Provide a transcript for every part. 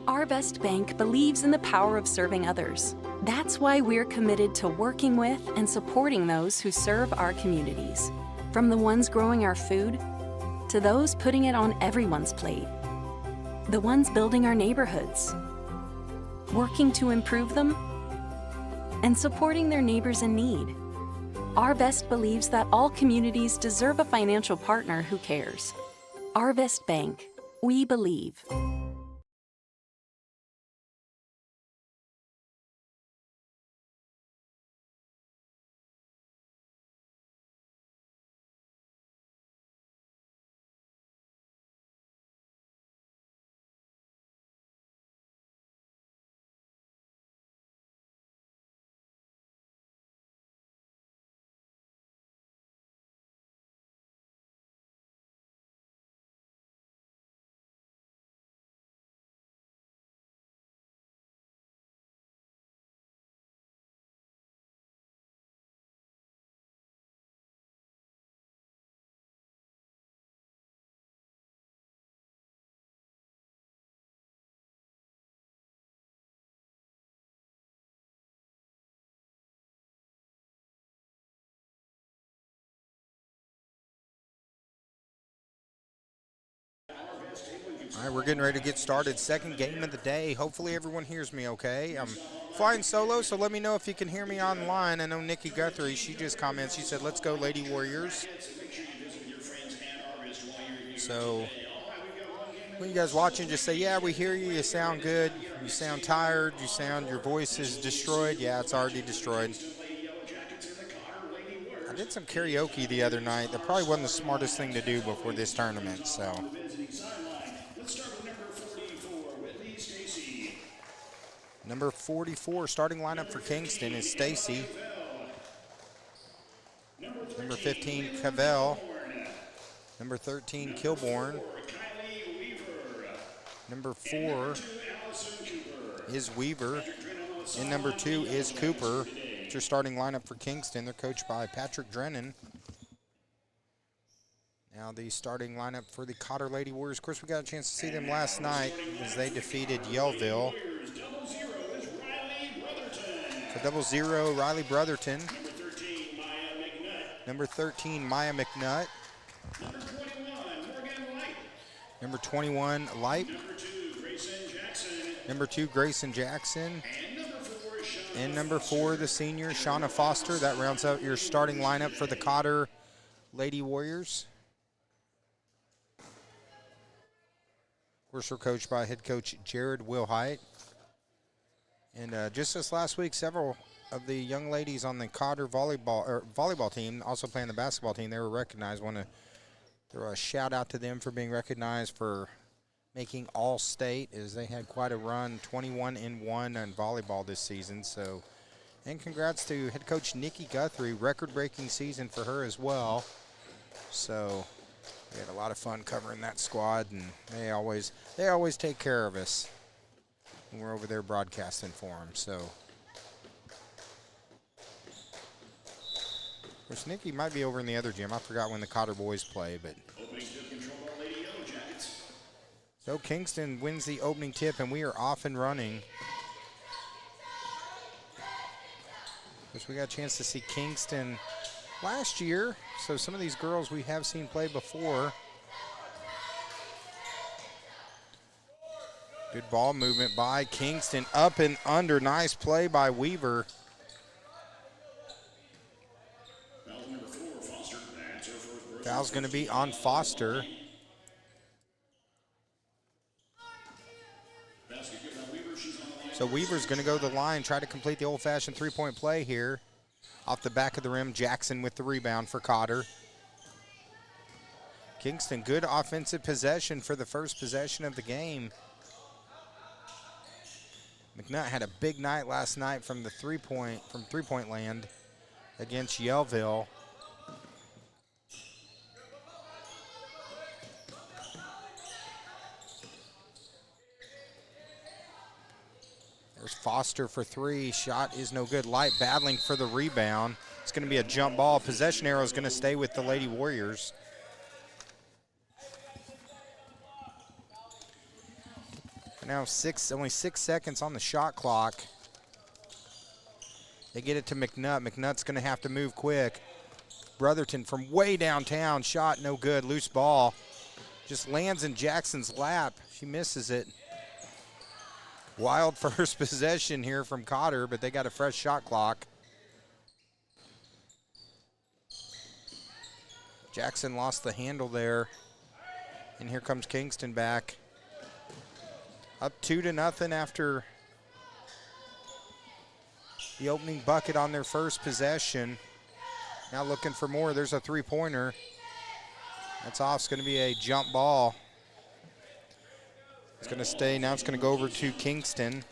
Arvest Bank believes in the power of serving others. That's why we're committed to working with and supporting those who serve our communities. From the ones growing our food, to those putting it on everyone's plate. The ones building our neighborhoods, working to improve them, and supporting their neighbors in need. Arvest believes that all communities deserve a financial partner who cares. Arvest Bank, we believe. All right, we're getting ready to get started. Second game of the day. Hopefully everyone hears me okay. I'm flying solo, so let me know if you can hear me online. I know Nikki Guthrie, she just commented. She said, let's go Lady Warriors. So when you guys watching, just say, yeah, we hear you. You sound good. You sound tired. Your voice is destroyed. Yeah, it's already destroyed. I did some karaoke the other night. That probably wasn't the smartest thing to do before this tournament, so. Number 44, starting lineup for Kingston is Stacy. Number 15, Cavell. Number 13, Kilborn. Number 4 is Weaver. And number 2 is Cooper. It's your starting lineup for Kingston. They're coached by Patrick Drennan. Now the starting lineup for the Cotter Lady Warriors. Of course, we got a chance to see them last night as they defeated Yellville. So 0-0, Riley Brotherton. Number 13, Maya McNutt. Number 21, Lipe. Number 2, Grayson Jackson. And number 4, the senior, Shauna Foster. That rounds out your starting lineup for the Cotter Lady Warriors. Of course, we're coached by head coach Jared Wilhite. And just this last week, several of the young ladies on the Cotter volleyball team, also playing the basketball team, they were recognized. Want to throw a shout out to them for being recognized for making All-State, as they had quite a run, 21-1 in volleyball this season. So, and congrats to head coach Nikki Guthrie, record-breaking season for her as well. So we had a lot of fun covering that squad, and they always take care of us when we're over there broadcasting for them. So, of course, Nikki might be over in the other gym. I forgot when the Cotter boys play, but. So Kingston wins the opening tip, and we are off and running. Of course, we got a chance to see Kingston last year, so some of these girls we have seen play before. Good ball movement by Kingston, up and under. Nice play by Weaver. Foul's going to be on Foster. So Weaver's going to go to the line, try to complete the old-fashioned three-point play here. Off the back of the rim, Jackson with the rebound for Cotter. Kingston, good offensive possession for the first possession of the game. McNutt had a big night last night from three-point land against Yellville. There's Foster for 3. Shot is no good. Light battling for the rebound. It's going to be a jump ball. Possession arrow is going to stay with the Lady Warriors. Now only 6 seconds on the shot clock. They get it to McNutt. McNutt's going to have to move quick. Brotherton from way downtown, shot no good, loose ball. Just lands in Jackson's lap. She misses it. Wild first possession here from Cotter, but they got a fresh shot clock. Jackson lost the handle there. And here comes Kingston back. Up 2-0 after the opening bucket on their first possession. Now looking for more. There's a three-pointer. That's off. It's going to be a jump ball. It's going to stay. Now it's going to go over to Kingston.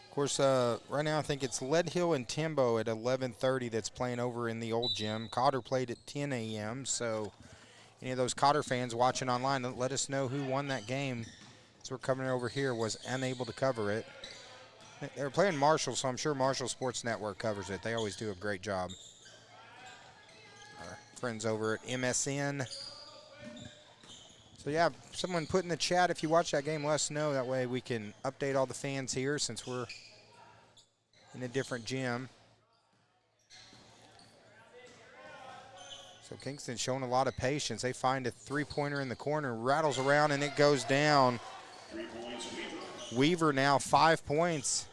Of course, right now I think it's Lead Hill and Timbo at 11:30 that's playing over in the old gym. Cotter played at 10 a.m., so any of those Cotter fans watching online, let us know who won that game. So we're coming over here, was unable to cover it. They were playing Marshall, so I'm sure Marshall Sports Network covers it. They always do a great job. Our friends over at MSN. So yeah, someone put in the chat, if you watch that game, let us know. That way we can update all the fans here since we're in a different gym. So Kingston showing a lot of patience. They find a three-pointer in the corner, rattles around, and it goes down. Weaver now 5 points.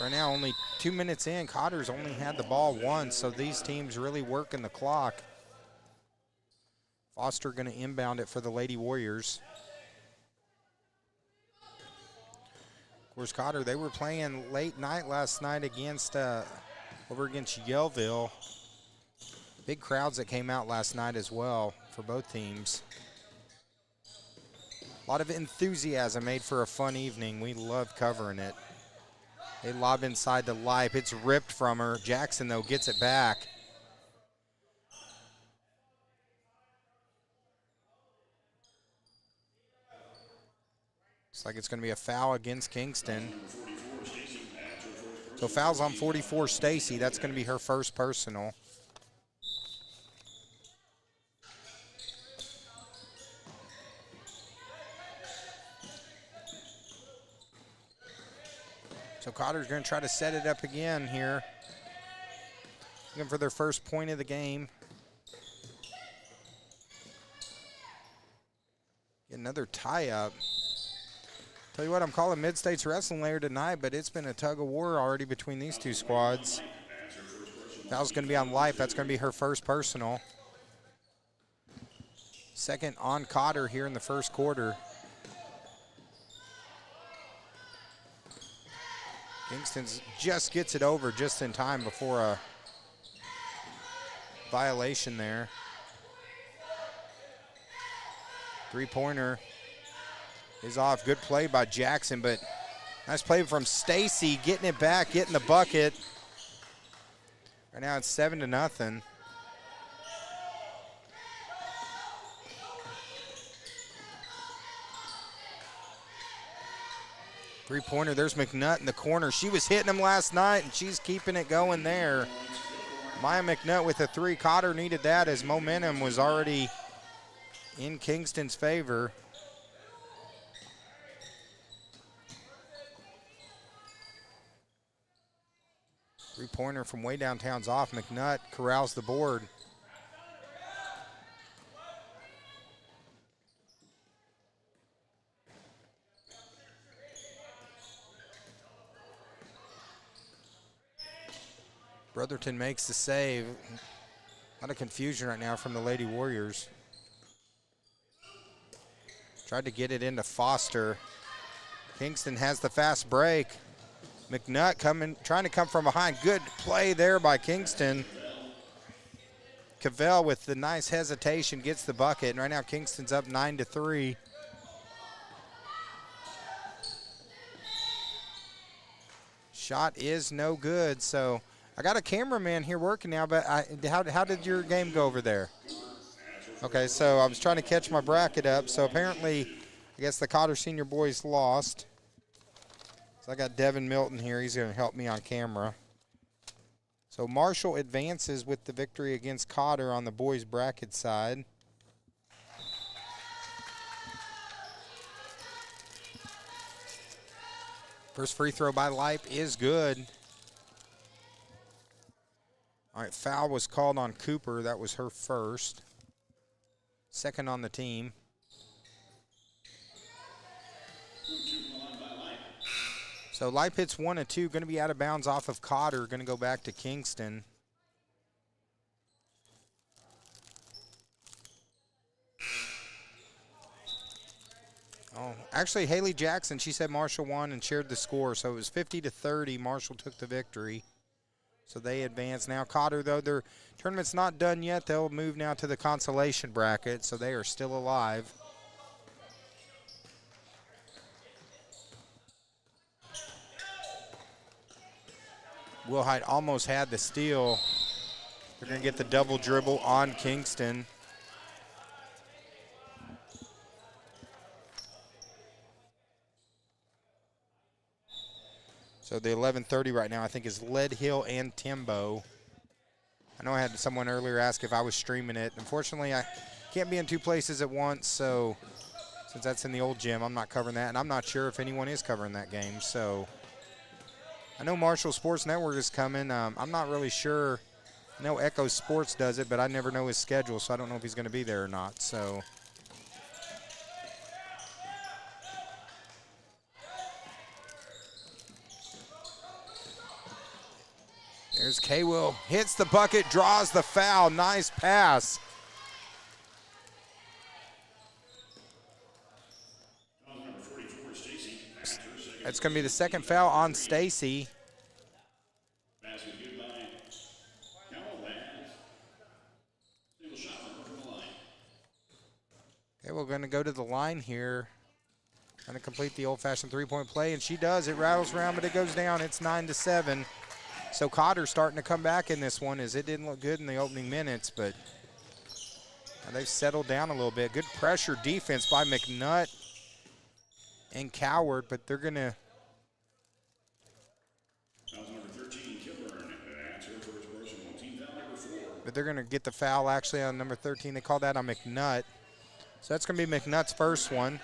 Right now, only 2 minutes in. Cotter's only had the ball once, so these teams really working the clock. Foster going to inbound it for the Lady Warriors. Of course, Cotter, they were playing late night last night against over against Yellville. Big crowds that came out last night as well for both teams. A lot of enthusiasm made for a fun evening. We love covering it. They lob inside to Lipe. It's ripped from her. Jackson, though, gets it back. Looks like it's going to be a foul against Kingston. So foul's on 44 Stacy. That's going to be her first personal. So Cotter's going to try to set it up again here. Looking for their first point of the game. Get another tie-up. Tell you what, I'm calling Mid-States Wrestling later tonight, but it's been a tug-of-war already between these two squads. Foul's going to be on Life. That's going to be her first personal. Second on Cotter here in the first quarter. Kingston just gets it over just in time before a violation there. Three-pointer is off. Good play by Jackson, but nice play from Stacy, getting it back, getting the bucket. Right now it's 7-0. Three-pointer, there's McNutt in the corner. She was hitting him last night, and she's keeping it going there. Maya McNutt with a three. Cotter needed that as momentum was already in Kingston's favor. Three-pointer from way downtown's off. McNutt corrals the board. Brotherton makes the save. A lot of confusion right now from the Lady Warriors. Tried to get it into Foster. Kingston has the fast break. McNutt trying to come from behind. Good play there by Kingston. Cavell with the nice hesitation gets the bucket. And right now Kingston's up 9-3. Shot is no good, so I got a cameraman here working now, but how did your game go over there? Okay, so I was trying to catch my bracket up. So apparently, I guess the Cotter Senior boys lost. So I got Devin Milton here. He's going to help me on camera. So Marshall advances with the victory against Cotter on the boys bracket side. First free throw by Lipe is good. All right, foul was called on Cooper. That was her first. Second on the team. So Lipe hits 1 of 2, going to be out of bounds off of Cotter, going to go back to Kingston. Oh, actually, Haley Jackson, she said Marshall won and shared the score, so it was 50-30. Marshall took the victory. So they advance. Now Cotter, though, their tournament's not done yet. They'll move now to the consolation bracket, so they are still alive. Wilhite almost had the steal. They're going to get the double dribble on Kingston. So the 11:30 right now, I think, is Lead Hill and Timbo. I know I had someone earlier ask if I was streaming it. Unfortunately, I can't be in 2 places at once, so since that's in the old gym, I'm not covering that, and I'm not sure if anyone is covering that game. So I know Marshall Sports Network is coming. I'm not really sure. I know Echo Sports does it, but I never know his schedule, so I don't know if he's going to be there or not. So there's K-Will, hits the bucket, draws the foul. Nice pass. That's going to be the second foul on Stacy. Okay, we're going to go to the line here. Going to complete the old-fashioned three-point play, and she does. It rattles around, but it goes down. It's 9-7. So Cotter's starting to come back in this one, as it didn't look good in the opening minutes, but they've settled down a little bit. Good pressure defense by McNutt and Coward, but they're going to get the foul actually on number 13. They called that on McNutt. So that's going to be McNutt's first one.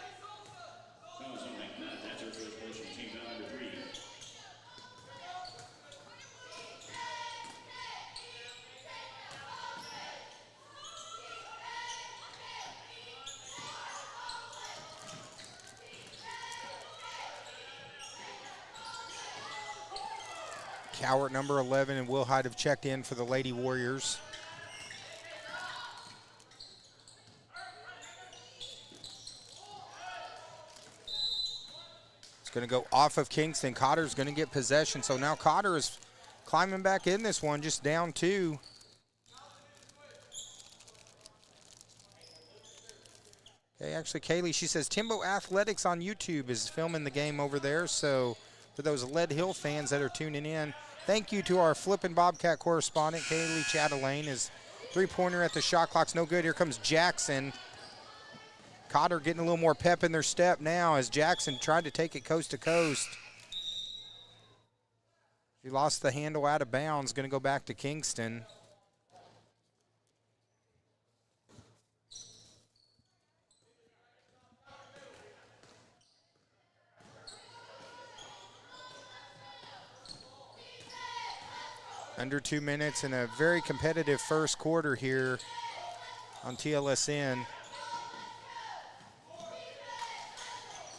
Cowart, number 11, and Wilhite have checked in for the Lady Warriors. It's going to go off of Kingston. Cotter's going to get possession. So now Cotter is climbing back in this one, just down 2. Okay, actually, Kaylee, she says Timbo Athletics on YouTube is filming the game over there. So for those Lead Hill fans that are tuning in, thank you to our Flippin' Bobcat correspondent, Kaylee Chatelaine. His three-pointer at the shot clock's no good. Here comes Jackson. Cotter getting a little more pep in their step now as Jackson tried to take it coast to coast. He lost the handle out of bounds, going to go back to Kingston. Under 2 minutes in a very competitive first quarter here on TLSN.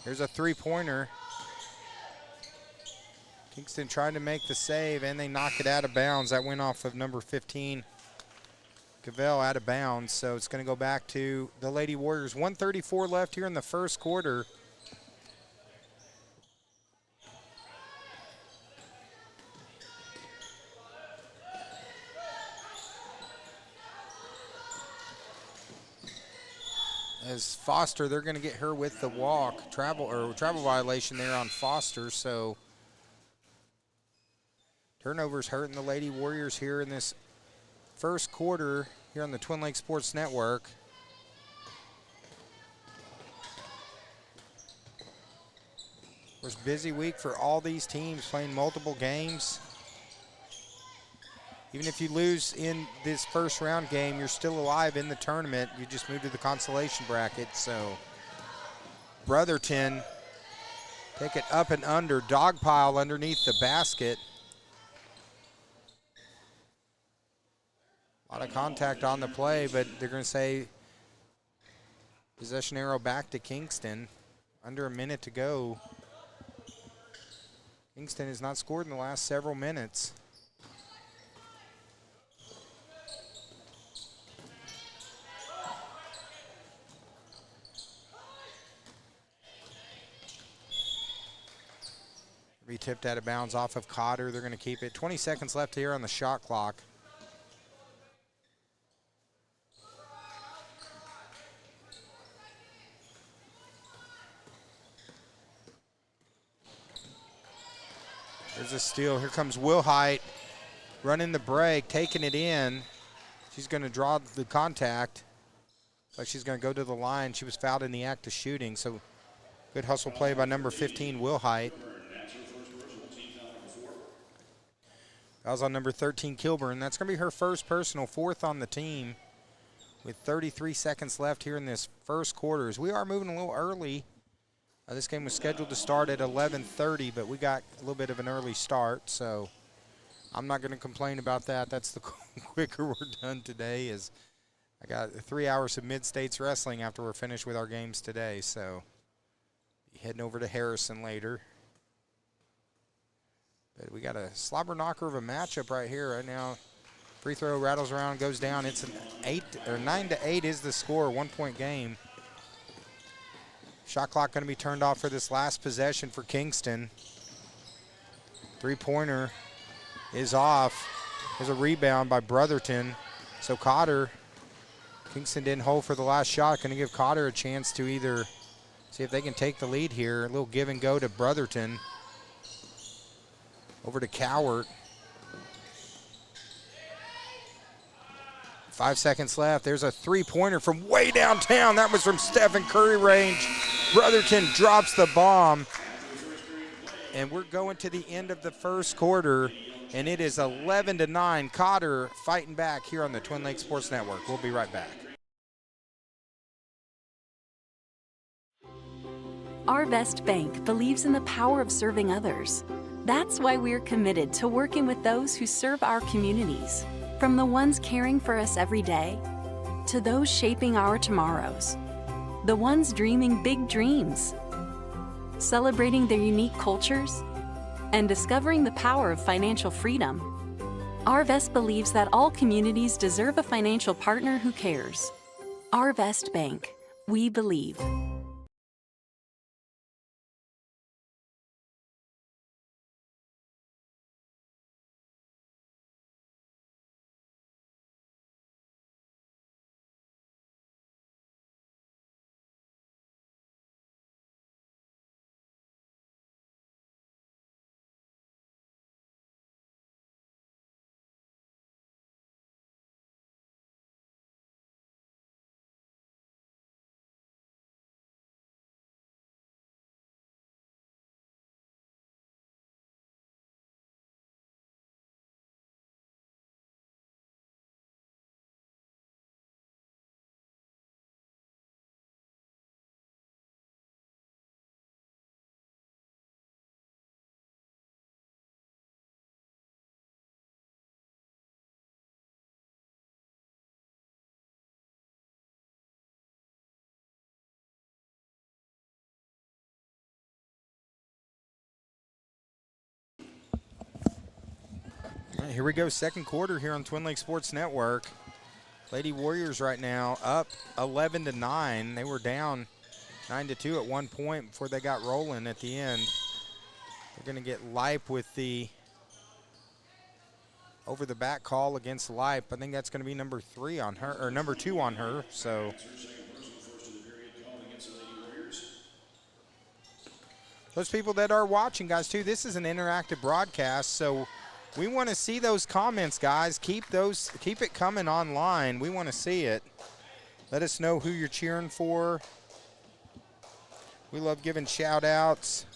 Here's a three-pointer. Kingston trying to make the save, and they knock it out of bounds. That went off of number 15, Cavell, out of bounds. So it's going to go back to the Lady Warriors. 1:34 left here in the first quarter. As Foster, they're going to get her with the walk, travel violation there on Foster. So turnovers hurting the Lady Warriors here in this first quarter here on the Twin Lakes Sports Network. It was a busy week for all these teams playing multiple games. Even if you lose in this first round game, you're still alive in the tournament. You just moved to the consolation bracket. So Brotherton take it up and under, dog pile underneath the basket. A lot of contact on the play, but they're going to say possession arrow back to Kingston. Under a minute to go. Kingston has not scored in the last several minutes. Be tipped out of bounds off of Cotter. They're going to keep it. 20 seconds left here on the shot clock. There's a steal. Here comes Wilhite running the break, taking it in. She's going to draw the contact. Looks like she's going to go to the line. She was fouled in the act of shooting, so good hustle play by number 15, Wilhite. Fouls on number 13, Kilburn. That's going to be her first personal, fourth on the team with 33 seconds left here in this first quarter. As we are moving a little early. This game was scheduled to start at 11:30, but we got a little bit of an early start, so I'm not going to complain about that. That's the quicker we're done today. Is I got 3 hours of Mid-States wrestling after we're finished with our games today, so heading over to Harrison later. But we got a slobber knocker of a matchup right here right now. Free throw rattles around, goes down. It's an 9-8 is the score, 1 point game. Shot clock going to be turned off for this last possession for Kingston. Three-pointer is off. There's a rebound by Brotherton. So Cotter, Kingston didn't hold for the last shot. Going to give Cotter a chance to either see if they can take the lead here. A little give and go to Brotherton. Over to Cowart. 5 seconds left. There's a three-pointer from way downtown. That was from Stephen Curry range. Brotherton drops the bomb. And we're going to the end of the first quarter, and it is 11-9. Cotter fighting back here on the Twin Lakes Sports Network. We'll be right back. Arvest Bank believes in the power of serving others. That's why we're committed to working with those who serve our communities, from the ones caring for us every day to those shaping our tomorrows, the ones dreaming big dreams, celebrating their unique cultures, and discovering the power of financial freedom. Arvest believes that all communities deserve a financial partner who cares. Arvest Bank, we believe. All right, here we go, second quarter here on Twin Lakes Sports Network. Lady Warriors right now up 11-9. They were down 9-2 at one point before they got rolling at the end. They're going to get Lipe with the over the back call against Lipe. I think that's going to be number 3 on her, or number 2 on her. So those people that are watching, guys, too, this is an interactive broadcast, so we want to see those comments, guys. Keep it coming online. We want to see it. Let us know who you're cheering for. We love giving shout outs.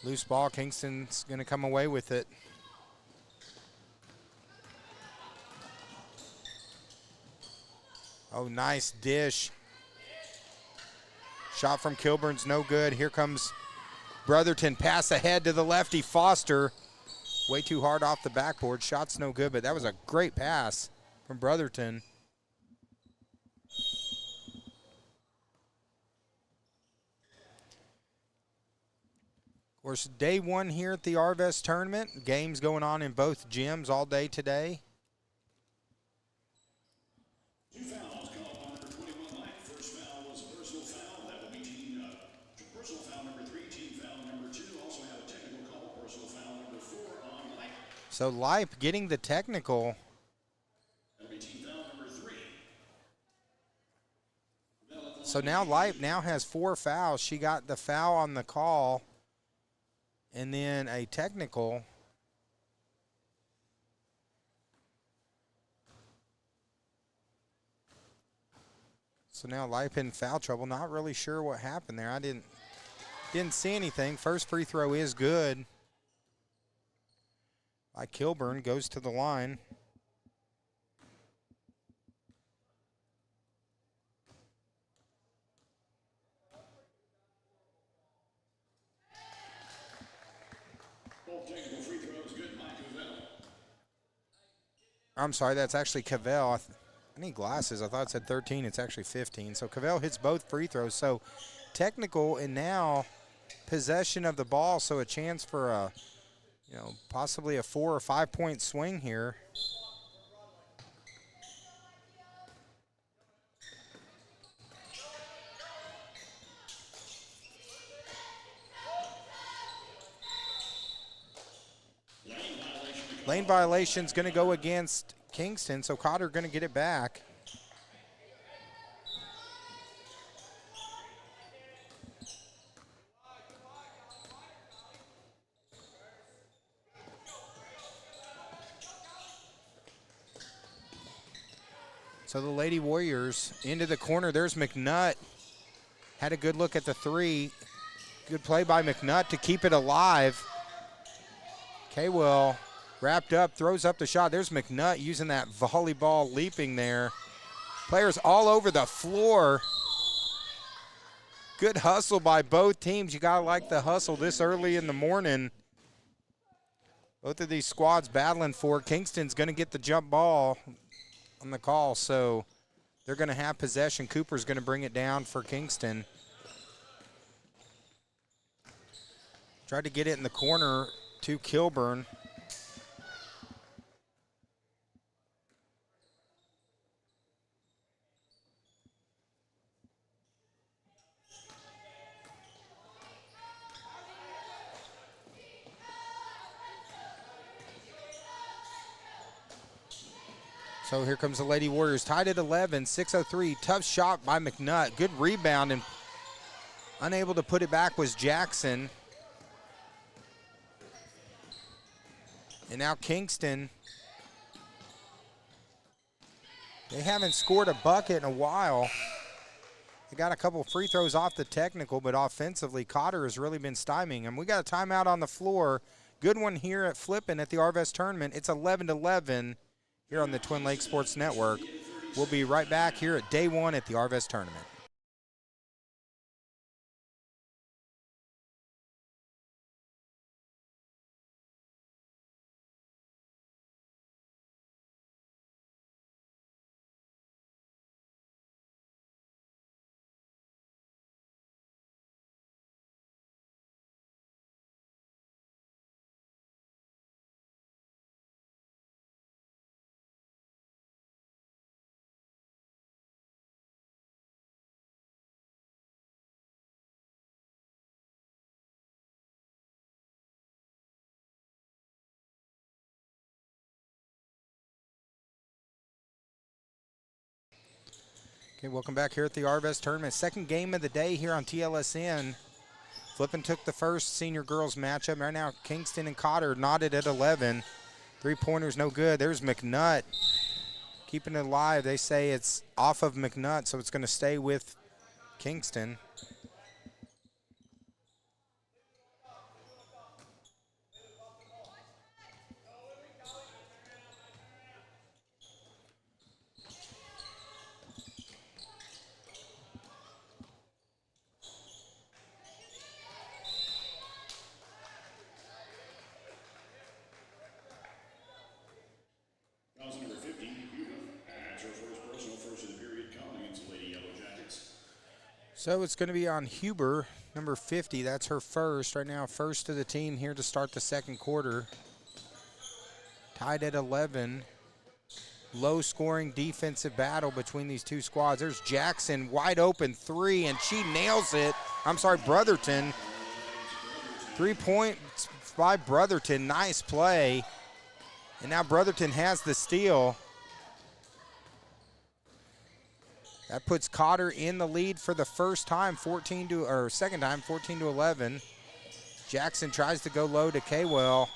Loose ball, Kingston's going to come away with it. Oh, nice dish. Shot from Kilburn's no good. Here comes Brotherton. Pass ahead to the lefty, Foster. Way too hard off the backboard. Shot's no good, but that was a great pass from Brotherton. Of course, day one here at the Arvest tournament. Games going on in both gyms all day today. Two fouls called on number 21 line. First foul was a personal foul. That will be team personal foul number 3, team foul number 2. Also have a technical call, personal foul number 4 on Lipe. So Lipe getting the technical. That will be team foul number 3. So now Lipe now has 4 fouls. She got the foul on the call and then a technical. So now Lipe in foul trouble. Not really sure what happened there. I didn't see anything. First free throw is good by Kilburn. Goes to the line. Both technical free throws good by Cavell. I'm sorry, that's actually Cavell. I need glasses. I thought it said 13. It's actually 15. So Cavell hits both free throws. So technical, and now possession of the ball. So a chance for a, possibly a 4 or 5 point swing here. Lane violation's going to go against Kingston, so Cotter going to get it back. So the Lady Warriors into the corner. There's McNutt. Had a good look at the 3. Good play by McNutt to keep it alive. Kaywell wrapped up, throws up the shot. There's McNutt using that volleyball leaping there. Players all over the floor. Good hustle by both teams. You got to like the hustle this early in the morning. Both of these squads battling for it. Kingston's going to get the jump ball on the call, so they're going to have possession. Cooper's going to bring it down for Kingston. Tried to get it in the corner to Kilburn. So here comes the Lady Warriors, tied at 11, 6:03. Tough shot by McNutt. Good rebound, and unable to put it back was Jackson. And now Kingston. They haven't scored a bucket in a while. They got a couple free throws off the technical, but offensively, Cotter has really been stymieing them. We got a timeout on the floor. Good one here at Flippin at the Arvest tournament. It's 11-11 here on the Twin Lakes Sports Network. We'll be right back here at day one at the Arvest tournament. Okay, welcome back here at the Arvest tournament. Second game of the day here on TLSN. Flippin took the first senior girls matchup. Right now, Kingston and Cotter knotted at 11. Three-pointers no good. There's McNutt keeping it alive. They say it's off of McNutt, so it's going to stay with Kingston. So it's going to be on Huber, number 50. That's her first. Right now, first of the team here to start the second quarter. Tied at 11. Low-scoring defensive battle between these two squads. There's Jackson, wide open three, and she nails it. I'm sorry, Brotherton. 3 points by Brotherton. Nice play. And now Brotherton has the steal. That puts Cotter in the lead for the first time, second time, 14-11. Jackson tries to go low to Kaywell.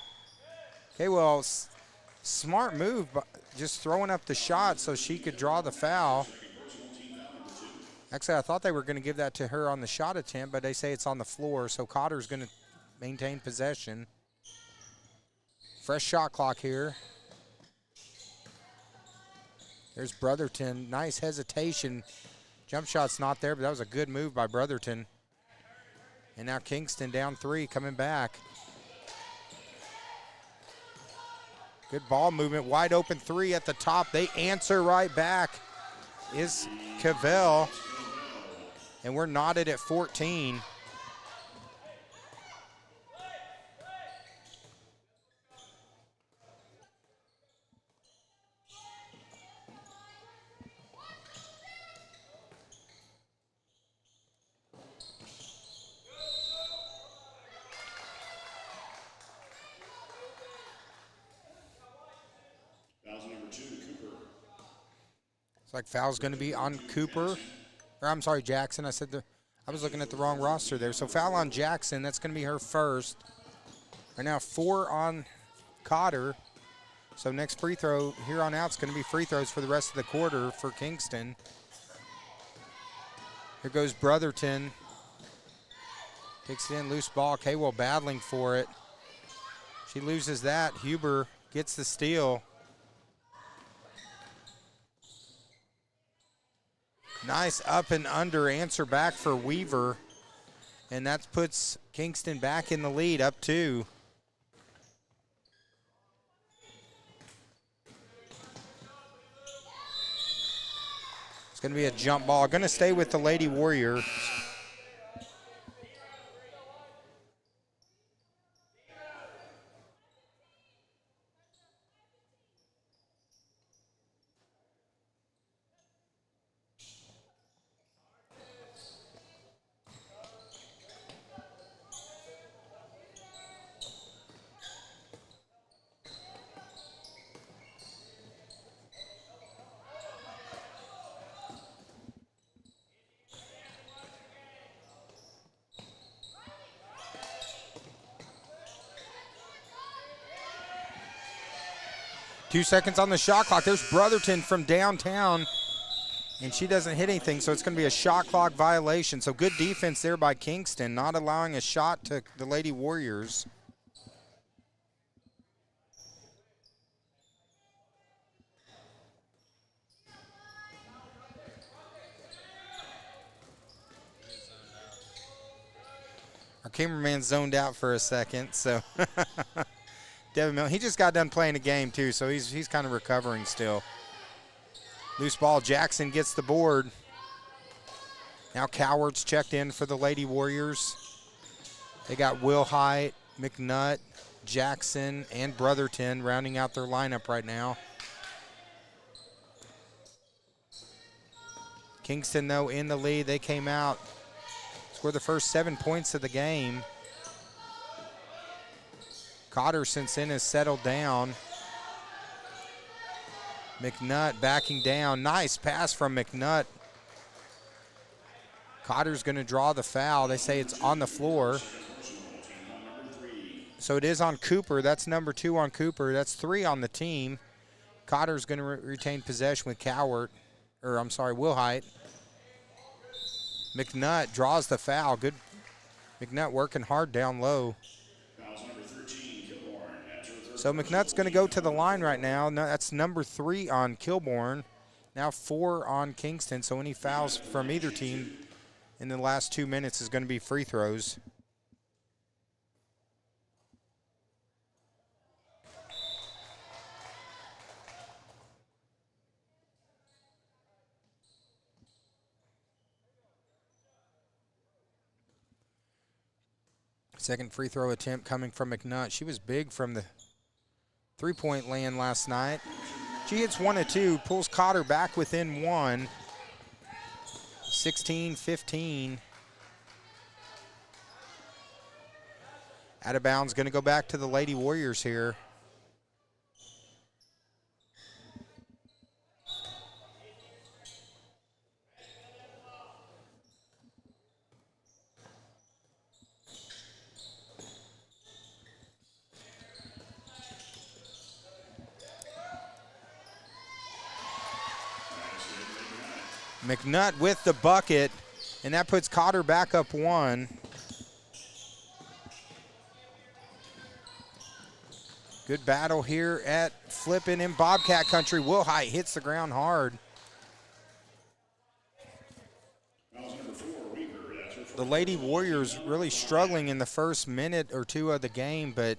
Kaywell, smart move, just throwing up the shot so she could draw the foul. Actually, I thought they were going to give that to her on the shot attempt, but they say it's on the floor, so Cotter's going to maintain possession. Fresh shot clock here. There's Brotherton. Nice hesitation. Jump shot's not there, but that was a good move by Brotherton. And now Kingston down 3, coming back. Good ball movement. Wide open 3 at the top. They answer right back. Is Cavell. And we're knotted at 14. It's like foul's going to be on Cooper. Or I'm sorry, Jackson. I was looking at the wrong roster there. So foul on Jackson. That's going to be her first. Right now 4 on Cotter. So next free throw here on out is going to be free throws for the rest of the quarter for Kingston. Here goes Brotherton. Takes it in, loose ball. Kaywell battling for it. She loses that. Huber gets the steal. Nice up and under answer back for Weaver. And that puts Kingston back in the lead, up 2. It's going to be a jump ball. Going to stay with the Lady Warriors. Two seconds on the shot clock. There's Brotherton from downtown, and she doesn't hit anything, so it's going to be a shot clock violation. So good defense there by Kingston, not allowing a shot to the Lady Warriors. Our cameraman zoned out for a second, so Devin Miller, he just got done playing a game too, so he's kind of recovering still. Loose ball, Jackson gets the board. Now Coward's checked in for the Lady Warriors. They got Wilhite, McNutt, Jackson, and Brotherton rounding out their lineup right now. Kingston, though, in the lead. They came out, scored the first 7 points of the game. Cotter since then has settled down. McNutt backing down. Nice pass from McNutt. Cotter's going to draw the foul. They say it's on the floor. So it is on Cooper. That's number 2 on Cooper. That's 3 on the team. Cotter's going to retain possession with Wilhite. McNutt draws the foul. Good. McNutt working hard down low. So McNutt's going to go to the line right now. No, that's number 3 on Kilbourne. Now 4 on Kingston. So any fouls from either team in the last 2 minutes is going to be free throws. Second free throw attempt coming from McNutt. She was big from the three-point land last night. She hits 1 of 2, pulls Cotter back within 1. 16-15. Out of bounds, going to go back to the Lady Warriors here. McNutt with the bucket, and that puts Cotter back up 1. Good battle here at flipping in Bobcat country. Wilhite hits the ground hard. The Lady Warriors really struggling in the first minute or two of the game, but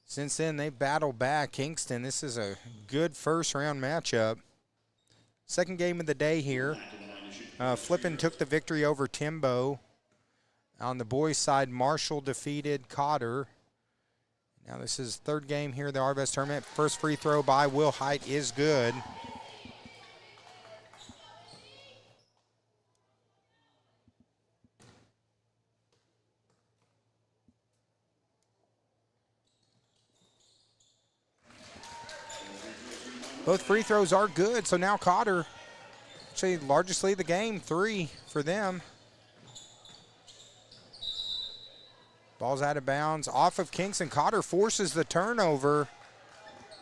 since then they battled back. Kingston, this is a good first round matchup. Second game of the day here. Flippin took the victory over Timbo. On the boys' side, Marshall defeated Cotter. Now this is third game here, the Arvest tournament. First free throw by Wilhite is good. Both free throws are good, so now Cotter, actually largest lead of the game, 3 for them. Ball's out of bounds, off of Kingston. Cotter forces the turnover.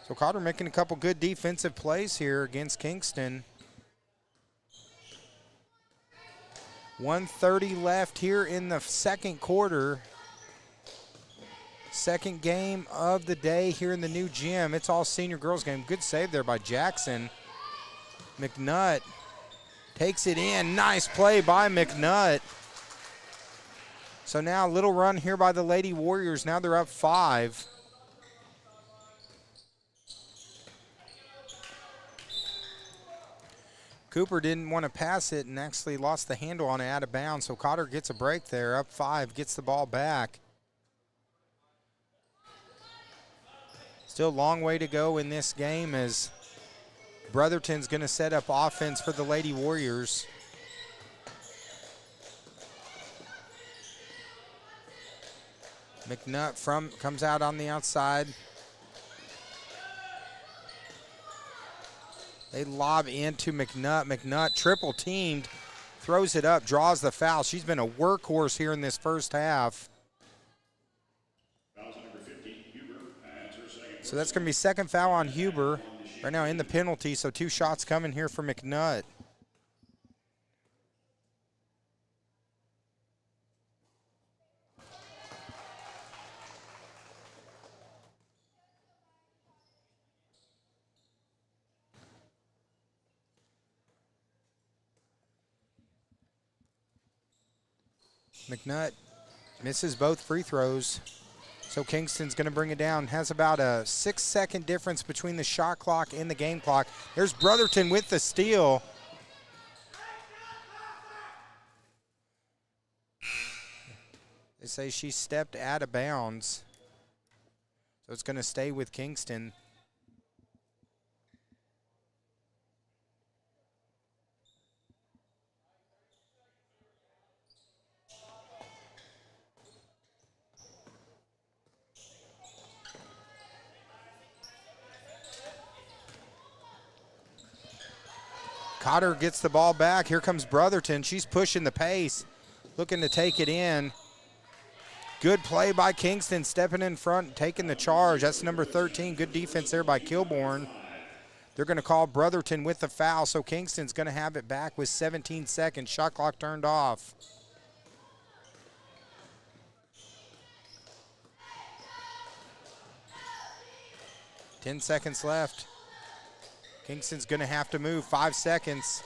So Cotter making a couple good defensive plays here against Kingston. 1:30 left here in the second quarter. Second game of the day here in the new gym. It's all senior girls game. Good save there by Jackson. McNutt takes it in. Nice play by McNutt. So now a little run here by the Lady Warriors. Now they're up 5. Cooper didn't want to pass it and actually lost the handle on it out of bounds. So Cotter gets a break there, up 5, gets the ball back. Still a long way to go in this game as Brotherton's going to set up offense for the Lady Warriors. McNutt comes out on the outside. They lob into McNutt. McNutt triple teamed, throws it up, draws the foul. She's been a workhorse here in this first half. So that's going to be second foul on Huber. Right now in the penalty, so 2 shots coming here for McNutt. McNutt misses both free throws. So Kingston's going to bring it down. Has about a 6-second difference between the shot clock and the game clock. There's Brotherton with the steal. They say she stepped out of bounds. So it's going to stay with Kingston. Cotter gets the ball back. Here comes Brotherton. She's pushing the pace, looking to take it in. Good play by Kingston, stepping in front, taking the charge. That's number 13. Good defense there by Kilborn. They're going to call Brotherton with the foul, so Kingston's going to have it back with 17 seconds. Shot clock turned off. Ten seconds left. Kingston's going to have to move. 5 seconds.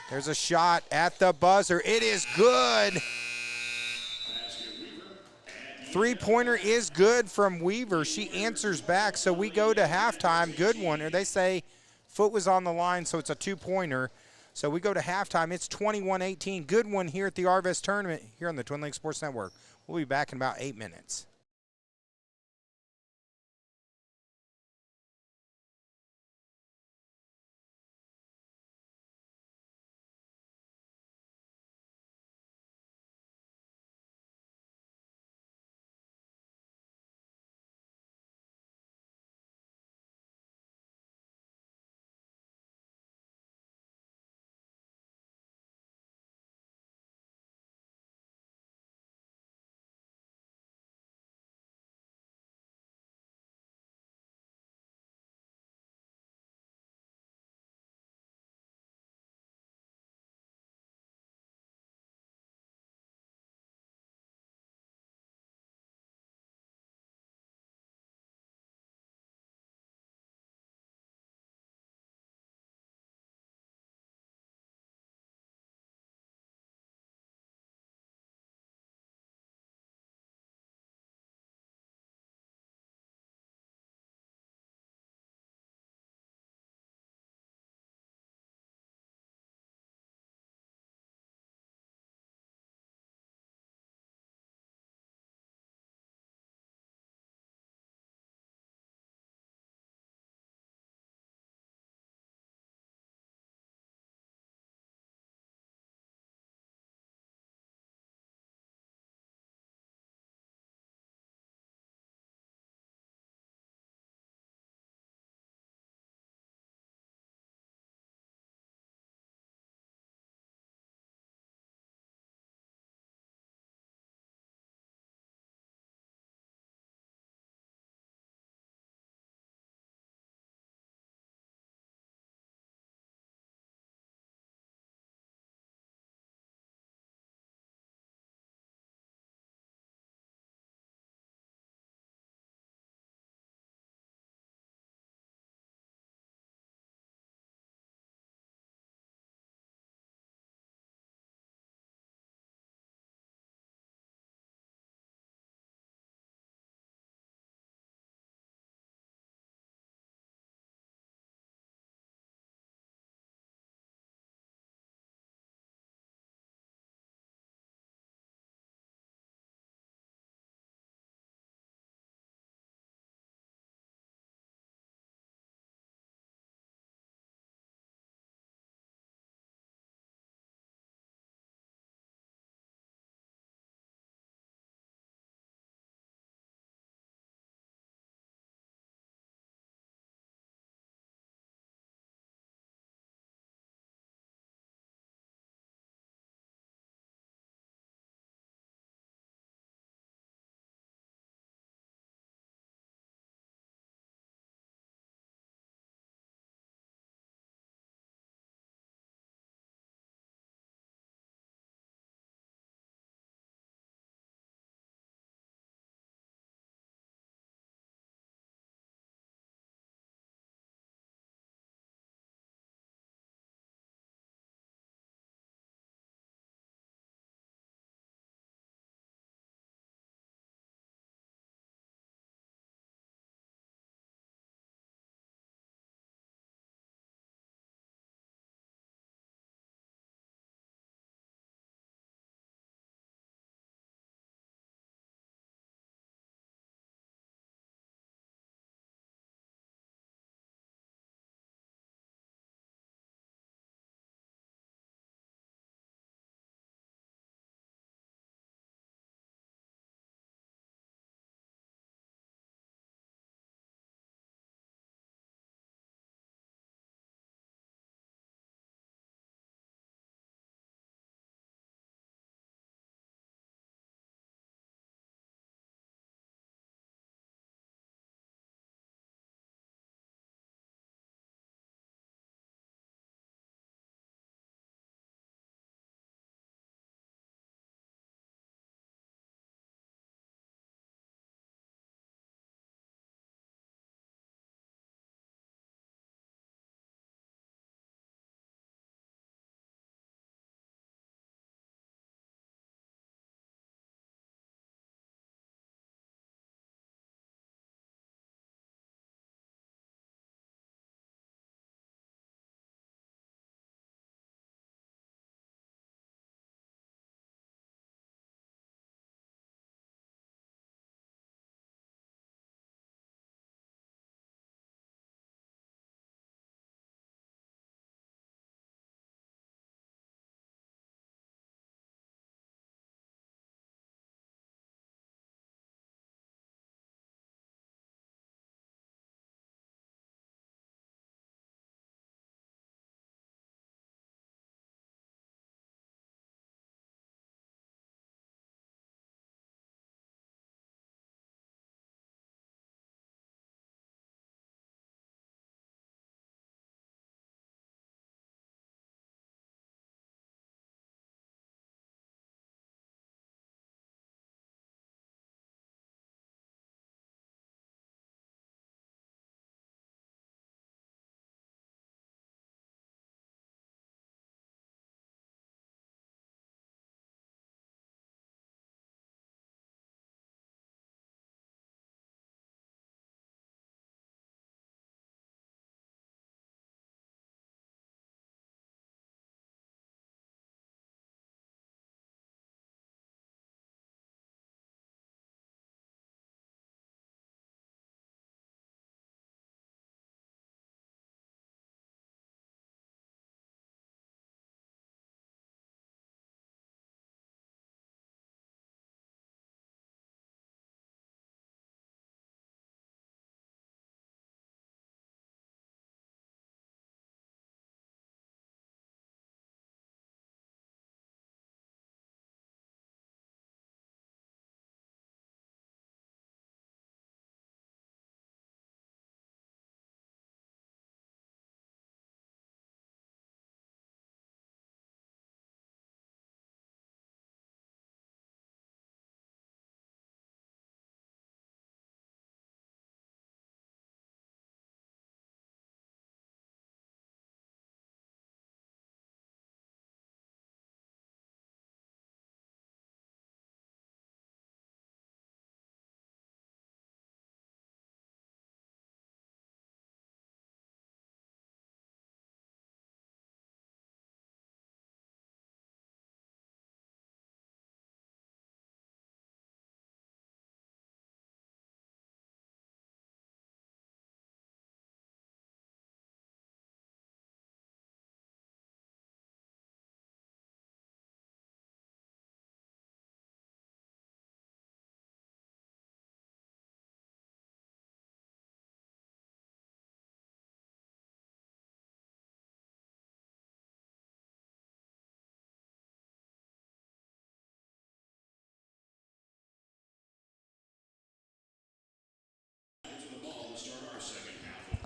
There's a shot at the buzzer. It is good. Three-pointer is good from Weaver. She answers back, so we go to halftime. Good one. Or they say foot was on the line, so it's a 2-pointer. So we go to halftime. It's 21-18. Good one here at the Arvest tournament here on the Twin Lakes Sports Network. We'll be back in about 8 minutes.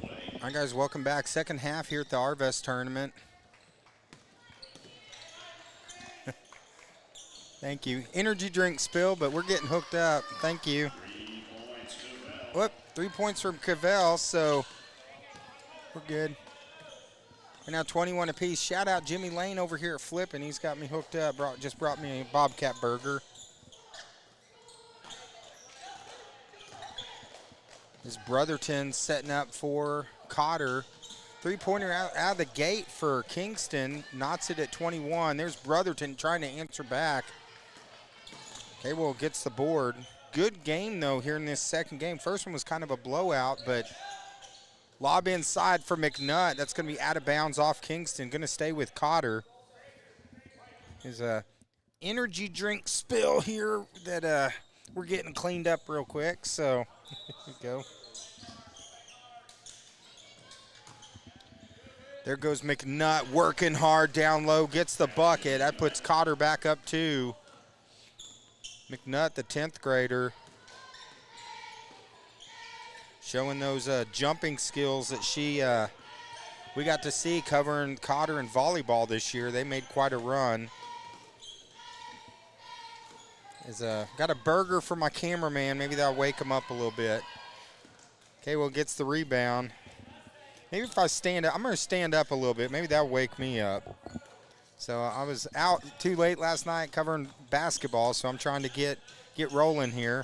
All right, guys, welcome back. Second half here at the Arvest tournament. Thank you. Energy drink spill, but we're getting hooked up. Thank you. Whoop, 3 points from Cavell, so we're good. We're now 21 apiece. Shout out Jimmy Lane over here at Flippin'. He's got me hooked up. Just brought me a Bobcat burger. This Brotherton setting up for Cotter. Three-pointer out of the gate for Kingston. Knots it at 21. There's Brotherton trying to answer back. Cable gets the board. Good game, though, here in this second game. First one was kind of a blowout, but lob inside for McNutt. That's going to be out of bounds off Kingston. Going to stay with Cotter. There's a energy drink spill here that we're getting cleaned up real quick. So here we go. There goes McNutt working hard down low. Gets the bucket. That puts Cotter back up 2. McNutt, the 10th grader, showing those jumping skills that we got to see covering Cotter in volleyball this year. They made quite a run. Got a burger for my cameraman. Maybe that'll wake him up a little bit. Okay, well, gets the rebound. Maybe if I stand up, I'm going to stand up a little bit. Maybe that'll wake me up. So I was out too late last night covering basketball, so I'm trying to get rolling here.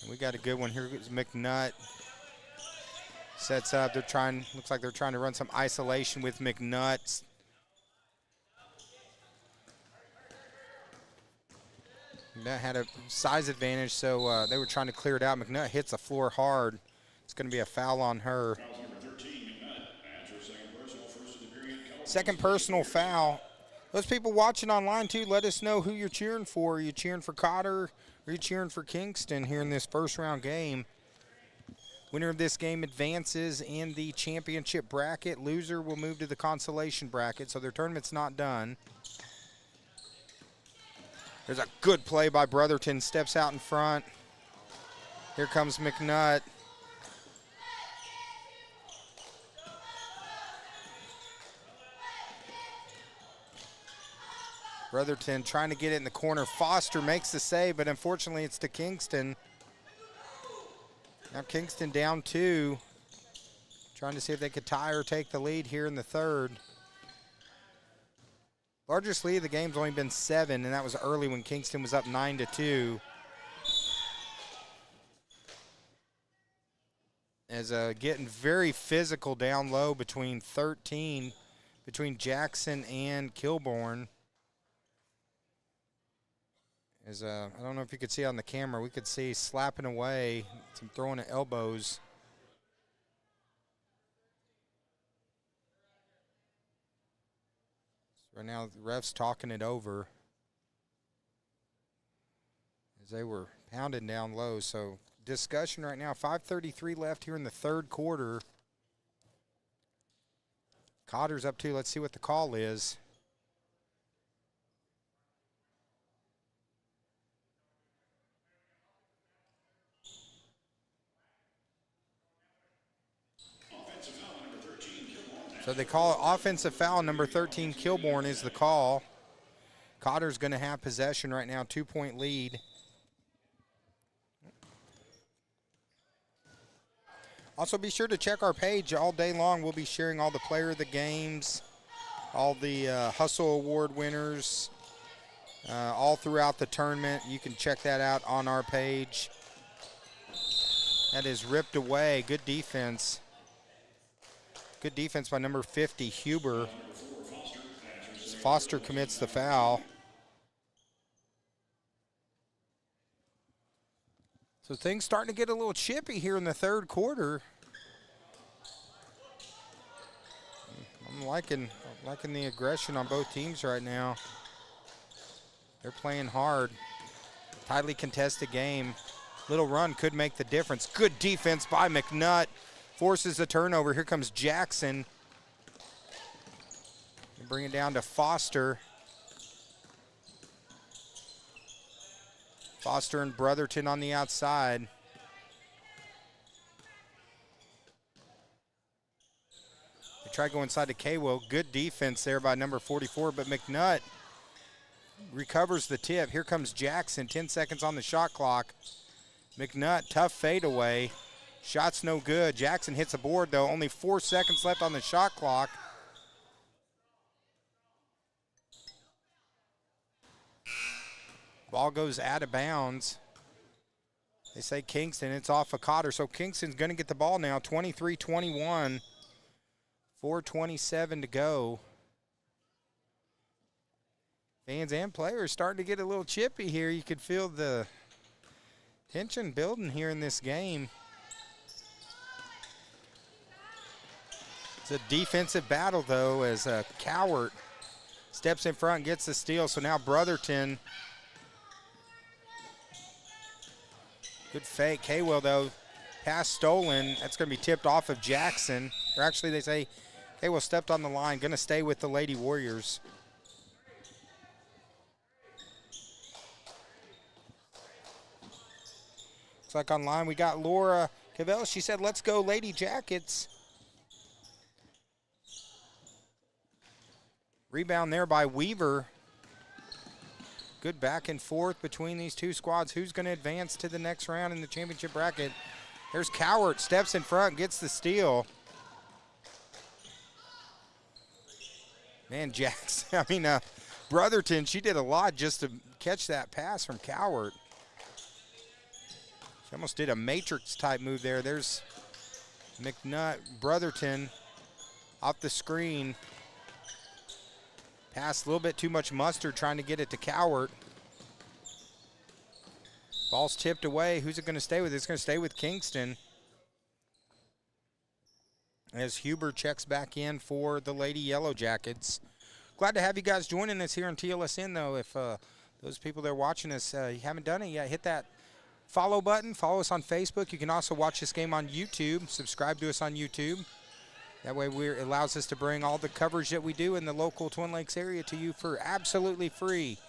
And we got a good one here. McNutt sets up. Looks like they're trying to run some isolation with McNutt. McNutt had a size advantage, so they were trying to clear it out. McNutt hits the floor hard. It's going to be a foul on her. Second personal foul. Those people watching online, too, let us know who you're cheering for. Are you cheering for Cotter or are you cheering for Kingston here in this first-round game? Winner of this game advances in the championship bracket. Loser will move to the consolation bracket, so their tournament's not done. There's a good play by Brotherton. Steps out in front. Here comes McNutt. Brotherton trying to get it in the corner. Foster makes the save, but unfortunately it's to Kingston. Now Kingston down 2. Trying to see if they could tie or take the lead here in the third. Largest lead of the game's only been 7, and that was early when Kingston was up 9-2. As getting very physical down low between Jackson and Kilbourne. I don't know if you could see on the camera, we could see slapping away, some throwing at elbows. So right now, the ref's talking it over as they were pounding down low. So discussion right now, 5:33 left here in the third quarter. Cotter's up 2. Let's see what the call is. So they call it offensive foul. Number 13, Kilbourne is the call. Cotter's going to have possession right now, 2-point lead. Also, be sure to check our page all day long. We'll be sharing all the player of the games, all the Hustle Award winners, all throughout the tournament. You can check that out on our page. That is ripped away. Good defense. Good defense by number 50, Huber. Foster commits the foul. So things starting to get a little chippy here in the third quarter. I'm liking the aggression on both teams right now. They're playing hard. Tightly contested game. Little run could make the difference. Good defense by McNutt. Forces a turnover. Here comes Jackson. They bring it down to Foster. Foster and Brotherton on the outside. Try to go inside to K-Will. Good defense there by number 44, but McNutt recovers the tip. Here comes Jackson, 10 seconds on the shot clock. McNutt, tough fadeaway. Shot's no good. Jackson hits a board, though. Only 4 seconds left on the shot clock. Ball goes out of bounds. They say Kingston. It's off of Cotter. So Kingston's going to get the ball now. 23-21. 4:27 to go. Fans and players starting to get a little chippy here. You could feel the tension building here in this game. It's a defensive battle, though, as Cowart steps in front and gets the steal. So now Brotherton. Good fake. K-Will, though, pass stolen. That's going to be tipped off of Jackson. Or actually, they say K-Will stepped on the line. Going to stay with the Lady Warriors. Looks like online we got Laura Cavell. She said, let's go Lady Jackets. Rebound there by Weaver. Good back and forth between these two squads. Who's going to advance to the next round in the championship bracket? There's Cowart, steps in front, gets the steal. Man, Jackson, Brotherton, she did a lot just to catch that pass from Cowart. She almost did a matrix-type move there. There's McNutt, Brotherton off the screen. Pass a little bit too much mustard trying to get it to Cowart. Ball's tipped away. Who's it going to stay with? It's going to stay with Kingston. As Huber checks back in for the Lady Yellow Jackets. Glad to have you guys joining us here on TLSN, though. If those people that are watching us, you haven't done it yet, hit that follow button. Follow us on Facebook. You can also watch this game on YouTube. Subscribe to us on YouTube. That way it allows us to bring all the coverage that we do in the local Twin Lakes area to you for absolutely free.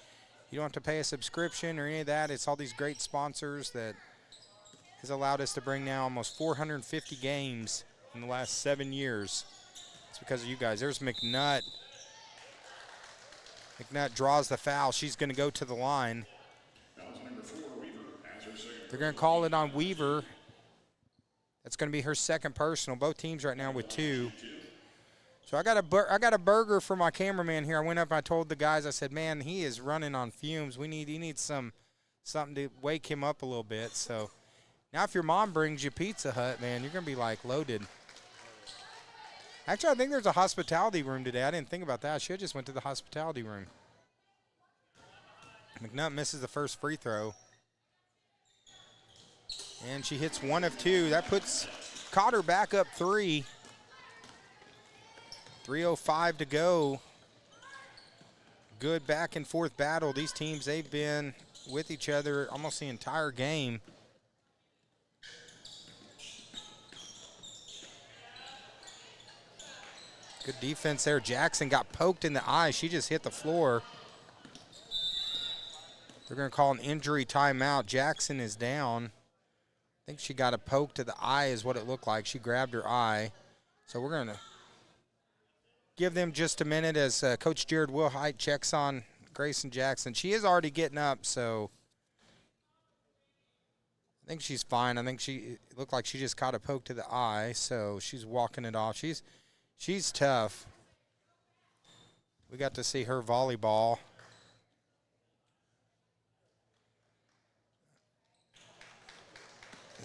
You don't have to pay a subscription or any of that. It's all these great sponsors that has allowed us to bring now almost 450 games in the last 7 years. It's because of you guys. There's McNutt. McNutt draws the foul. She's going to go to the line. They're going to call it on Weaver. That's going to be her second personal. Both teams right now with 2. So I got a burger for my cameraman here. I went up and I told the guys, I said, man, he is running on fumes. He needs something to wake him up a little bit. So now if your mom brings you Pizza Hut, man, you're going to be like loaded. Actually, I think there's a hospitality room today. I didn't think about that. I should have just went to the hospitality room. McNutt misses the first free throw. And she hits 1 of 2. That puts Cotter back up 3. 3:05 to go. Good back and forth battle. These teams, they've been with each other almost the entire game. Good defense there. Jackson got poked in the eye. She just hit the floor. They're going to call an injury timeout. Jackson is down. I think she got a poke to the eye is what it looked like. She grabbed her eye. So we're going to give them just a minute as Coach Jared Wilhite checks on Grayson Jackson. She is already getting up, so I think she's fine. I think it looked like she just caught a poke to the eye, so she's walking it off. She's tough. We got to see her volleyball.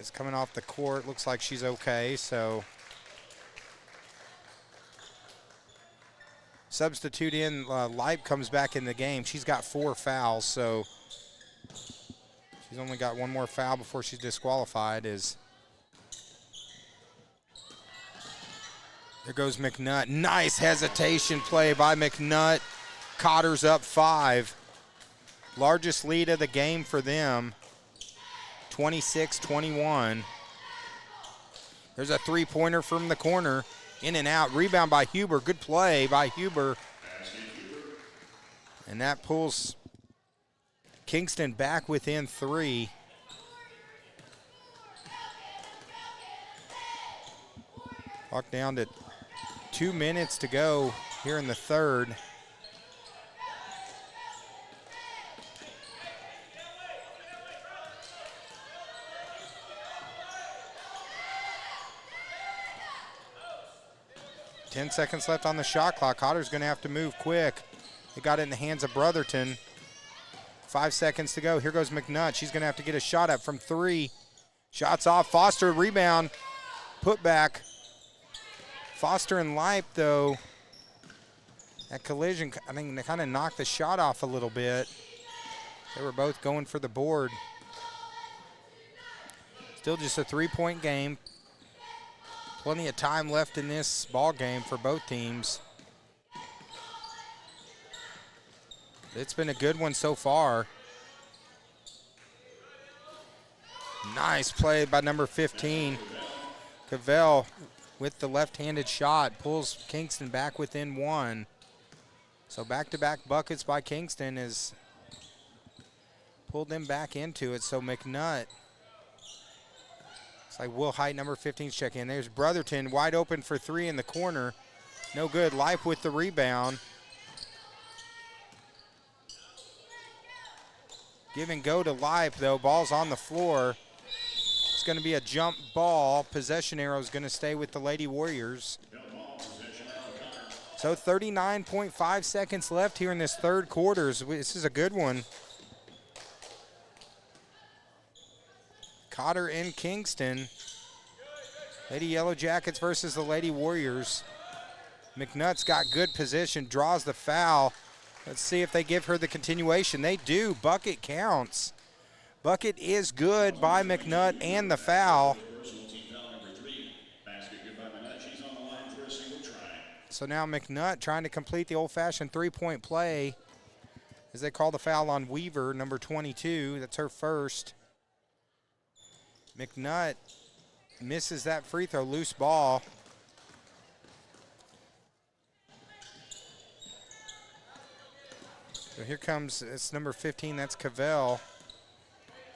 It's coming off the court. Looks like she's okay, so substitute in Leib comes back in the game. She's got 4 fouls, so she's only got 1 more foul before she's disqualified. There goes McNutt. Nice hesitation play by McNutt. Cotter's up 5. Largest lead of the game for them. 26-21. There's a 3-pointer from the corner. In and out. Rebound by Huber. Good play by Huber. And that pulls Kingston back within 3. Clock down to 2 minutes to go here in the third. Ten seconds left on the shot clock. Cotter's going to have to move quick. They got it in the hands of Brotherton. 5 seconds to go. Here goes McNutt. She's going to have to get a shot up from 3. Shots off. Foster, rebound. Put back. Foster and Leip, though. That collision, I think they kind of knocked the shot off a little bit. They were both going for the board. Still just a 3-point game. Plenty of time left in this ball game for both teams. It's been a good one so far. Nice play by number 15. Cavell with the left-handed shot pulls Kingston back within 1. So back-to-back buckets by Kingston has pulled them back into it. So McNutt, it's like Will Height, number 15's check in. There's Brotherton wide open for 3 in the corner. No good. Leip with the rebound. Give and go to Leip, though. Ball's on the floor. It's going to be a jump ball. Possession arrow is going to stay with the Lady Warriors. So 39.5 seconds left here in this third quarter. This is a good one. Cotter in Kingston. Lady Yellow Jackets versus the Lady Warriors. McNutt's got good position, draws the foul. Let's see if they give her the continuation. They do. Bucket counts. Bucket is good by McNutt and the foul. So now McNutt trying to complete the old-fashioned three-point play as they call the foul on Weaver, number 22. That's her first. McNutt misses that free throw, loose ball. So here comes, it's number 15, that's Cavell.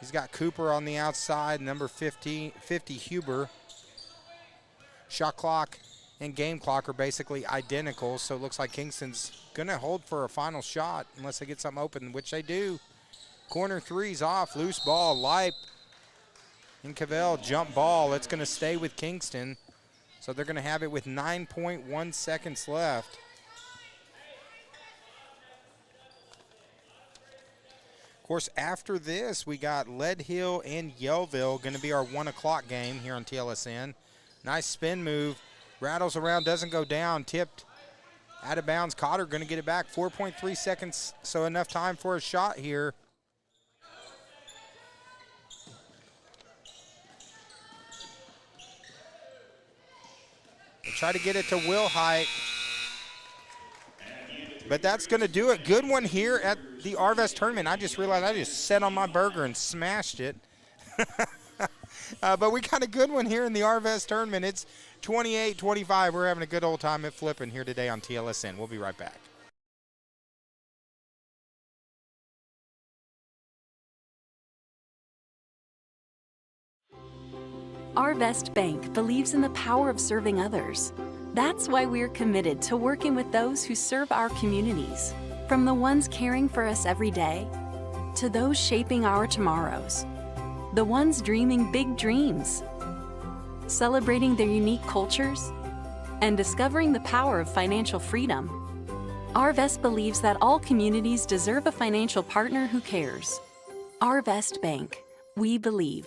He's got Cooper on the outside, number 50 Huber. Shot clock and game clock are basically identical, so it looks like Kingston's gonna hold for a final shot unless they get something open, which they do. Corner three's off, loose ball, Leip and Cavell, jump ball. It's gonna stay with Kingston. So they're gonna have it with 9.1 seconds left. Of course, after this, we got Lead Hill and Yellville going to be our 1 o'clock game here on TLSN. Nice spin move. Rattles around, doesn't go down. Tipped out of bounds. Cotter going to get it back. 4.3 seconds, so enough time for a shot here. They try to get it to Will Height. But that's going to do it. Good one here at the Arvest tournament. I just realized I just sat on my burger and smashed it. But we got a good one here in the Arvest tournament. It's 28-25. We're having a good old time at flipping here today on TLSN. We'll be right back. Arvest Bank believes in the power of serving others. That's why we're committed to working with those who serve our communities, from the ones caring for us every day to those shaping our tomorrows, the ones dreaming big dreams, celebrating their unique cultures, and discovering the power of financial freedom. Arvest believes that all communities deserve a financial partner who cares. Arvest Bank, we believe.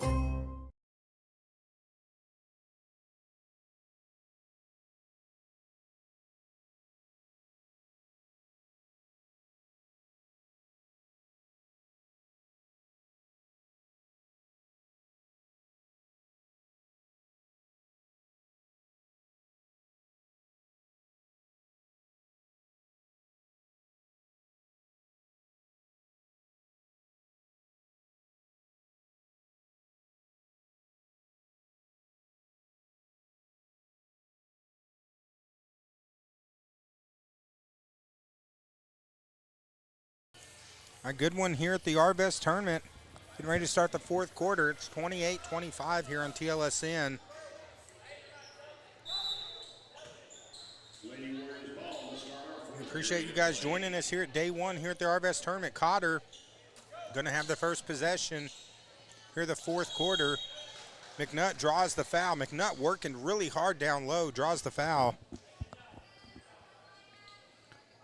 A good one here at the Arvest tournament. Getting ready to start the fourth quarter. It's 28-25 here on TLSN. Appreciate you guys joining us here at day one here at the Arvest tournament. Cotter going to have the first possession here the fourth quarter. McNutt draws the foul. McNutt working really hard down low, draws the foul.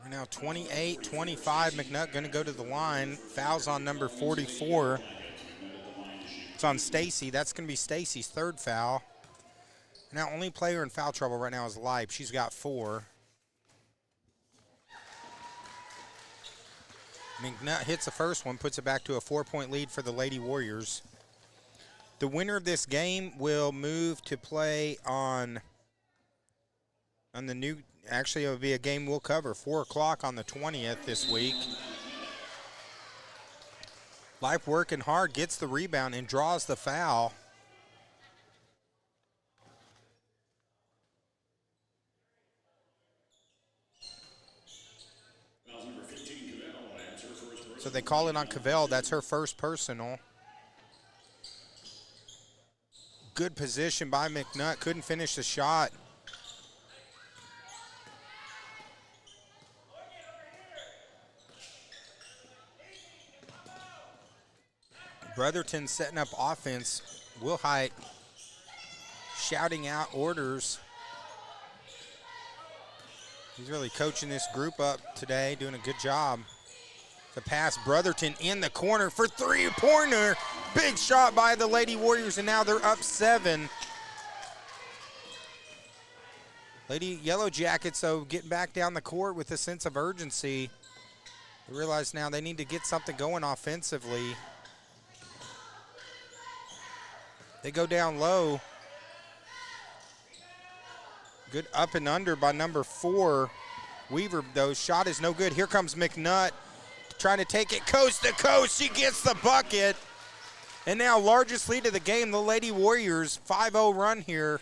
We're now 28-25. McNutt going to go to the line. Fouls on number 44. It's on Stacy. That's going to be Stacy's third foul. Now, only player in foul trouble right now is Leip. She's got 4. McNutt hits the first one, puts it back to a 4-point lead for the Lady Warriors. The winner of this game will move to play on the new, actually it will be a game we'll cover, 4 o'clock on the 20th this week. Leip working hard, gets the rebound and draws the foul. So they call it on Cavell. That's her first personal. Good position by McNutt. Couldn't finish the shot. Brotherton setting up offense. Wilhite shouting out orders. He's really coaching this group up today, doing a good job. The pass, Brotherton in the corner for three-pointer. Big shot by the Lady Warriors, and now they're up 7. Lady Yellow Jackets, though, getting back down the court with a sense of urgency. They realize now they need to get something going offensively. They go down low. Good up and under by number 4. Weaver, though, shot is no good. Here comes McNutt. Trying to take it coast to coast. She gets the bucket. And now largest lead of the game, the Lady Warriors, 5-0 run here,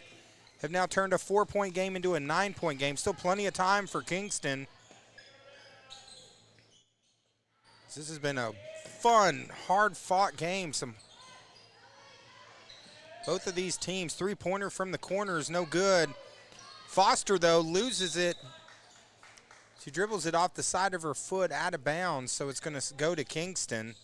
have now turned a 4-point game into a 9-point game. Still plenty of time for Kingston. This has been a fun, hard-fought game. Both of these teams, three-pointer from the corner is no good. Foster, though, loses it. She dribbles it off the side of her foot out of bounds, so it's going to go to Kingston.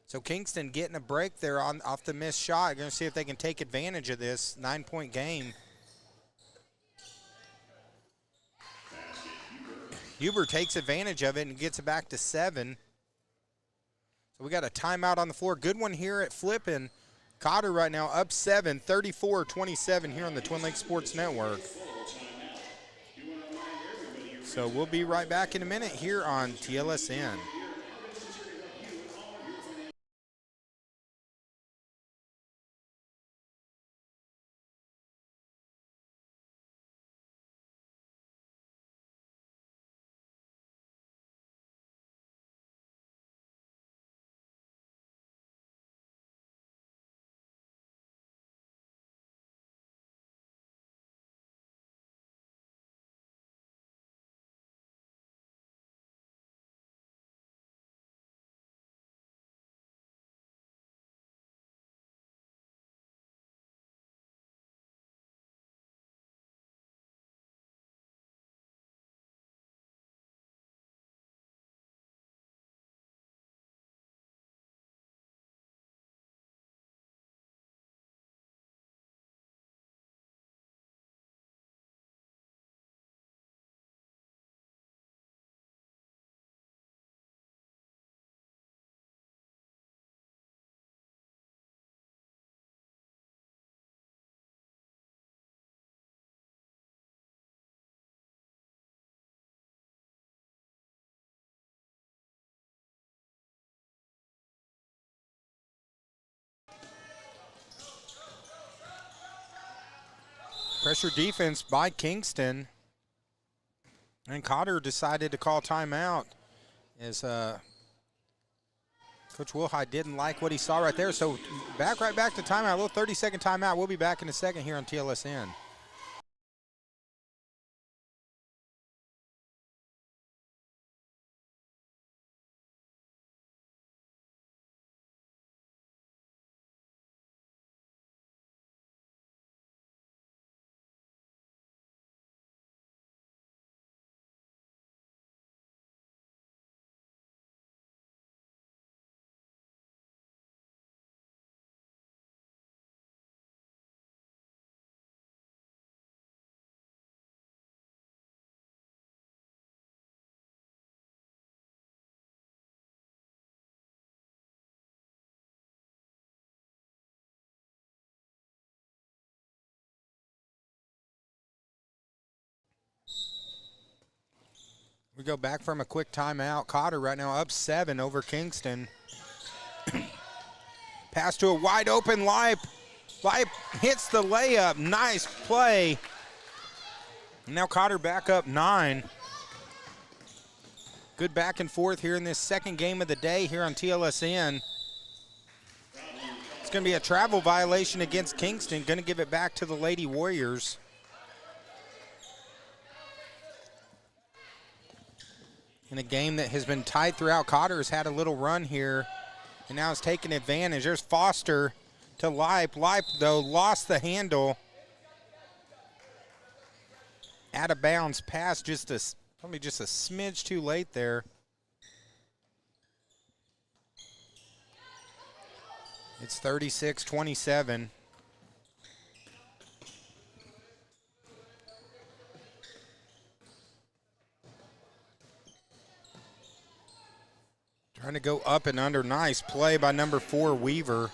So Kingston getting a break there off the missed shot. Going to see if they can take advantage of this 9-point game. Huber takes advantage of it and gets it back to 7. So we got a timeout on the floor. Good one here at Flippin'. Cotter right now up 7, 34-27 here on the Twin Lakes Sports Network. So we'll be right back in a minute here on TLSN. Pressure defense by Kingston. And Cotter decided to call timeout as Coach Wilhite didn't like what he saw right there. So right back to timeout, a little 30-second timeout. We'll be back in a second here on TLSN. We go back from a quick timeout. Cotter right now up 7 over Kingston. Pass to a wide open Leip. Leip hits the layup. Nice play. And now Cotter back up 9. Good back and forth here in this second game of the day here on TLSN. It's going to be a travel violation against Kingston. Going to give it back to the Lady Warriors. In a game that has been tight throughout, Cotter has had a little run here, and now it's taking advantage. There's Foster to Leip. Leip, though, lost the handle. Out of bounds pass, probably just a smidge too late there. It's 36-27. Trying to go up and under. Nice play by number 4, Weaver.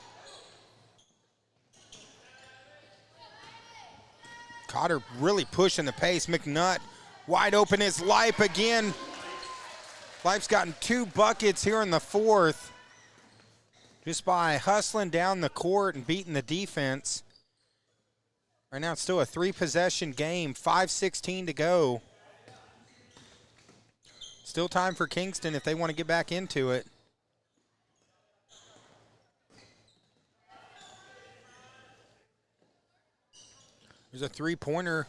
Cotter really pushing the pace. McNutt wide open is Leip again. Leip's gotten 2 buckets here in the fourth just by hustling down the court and beating the defense. Right now it's still a 3-possession game, 5:16 to go. Still time for Kingston if they want to get back into it. There's a 3-pointer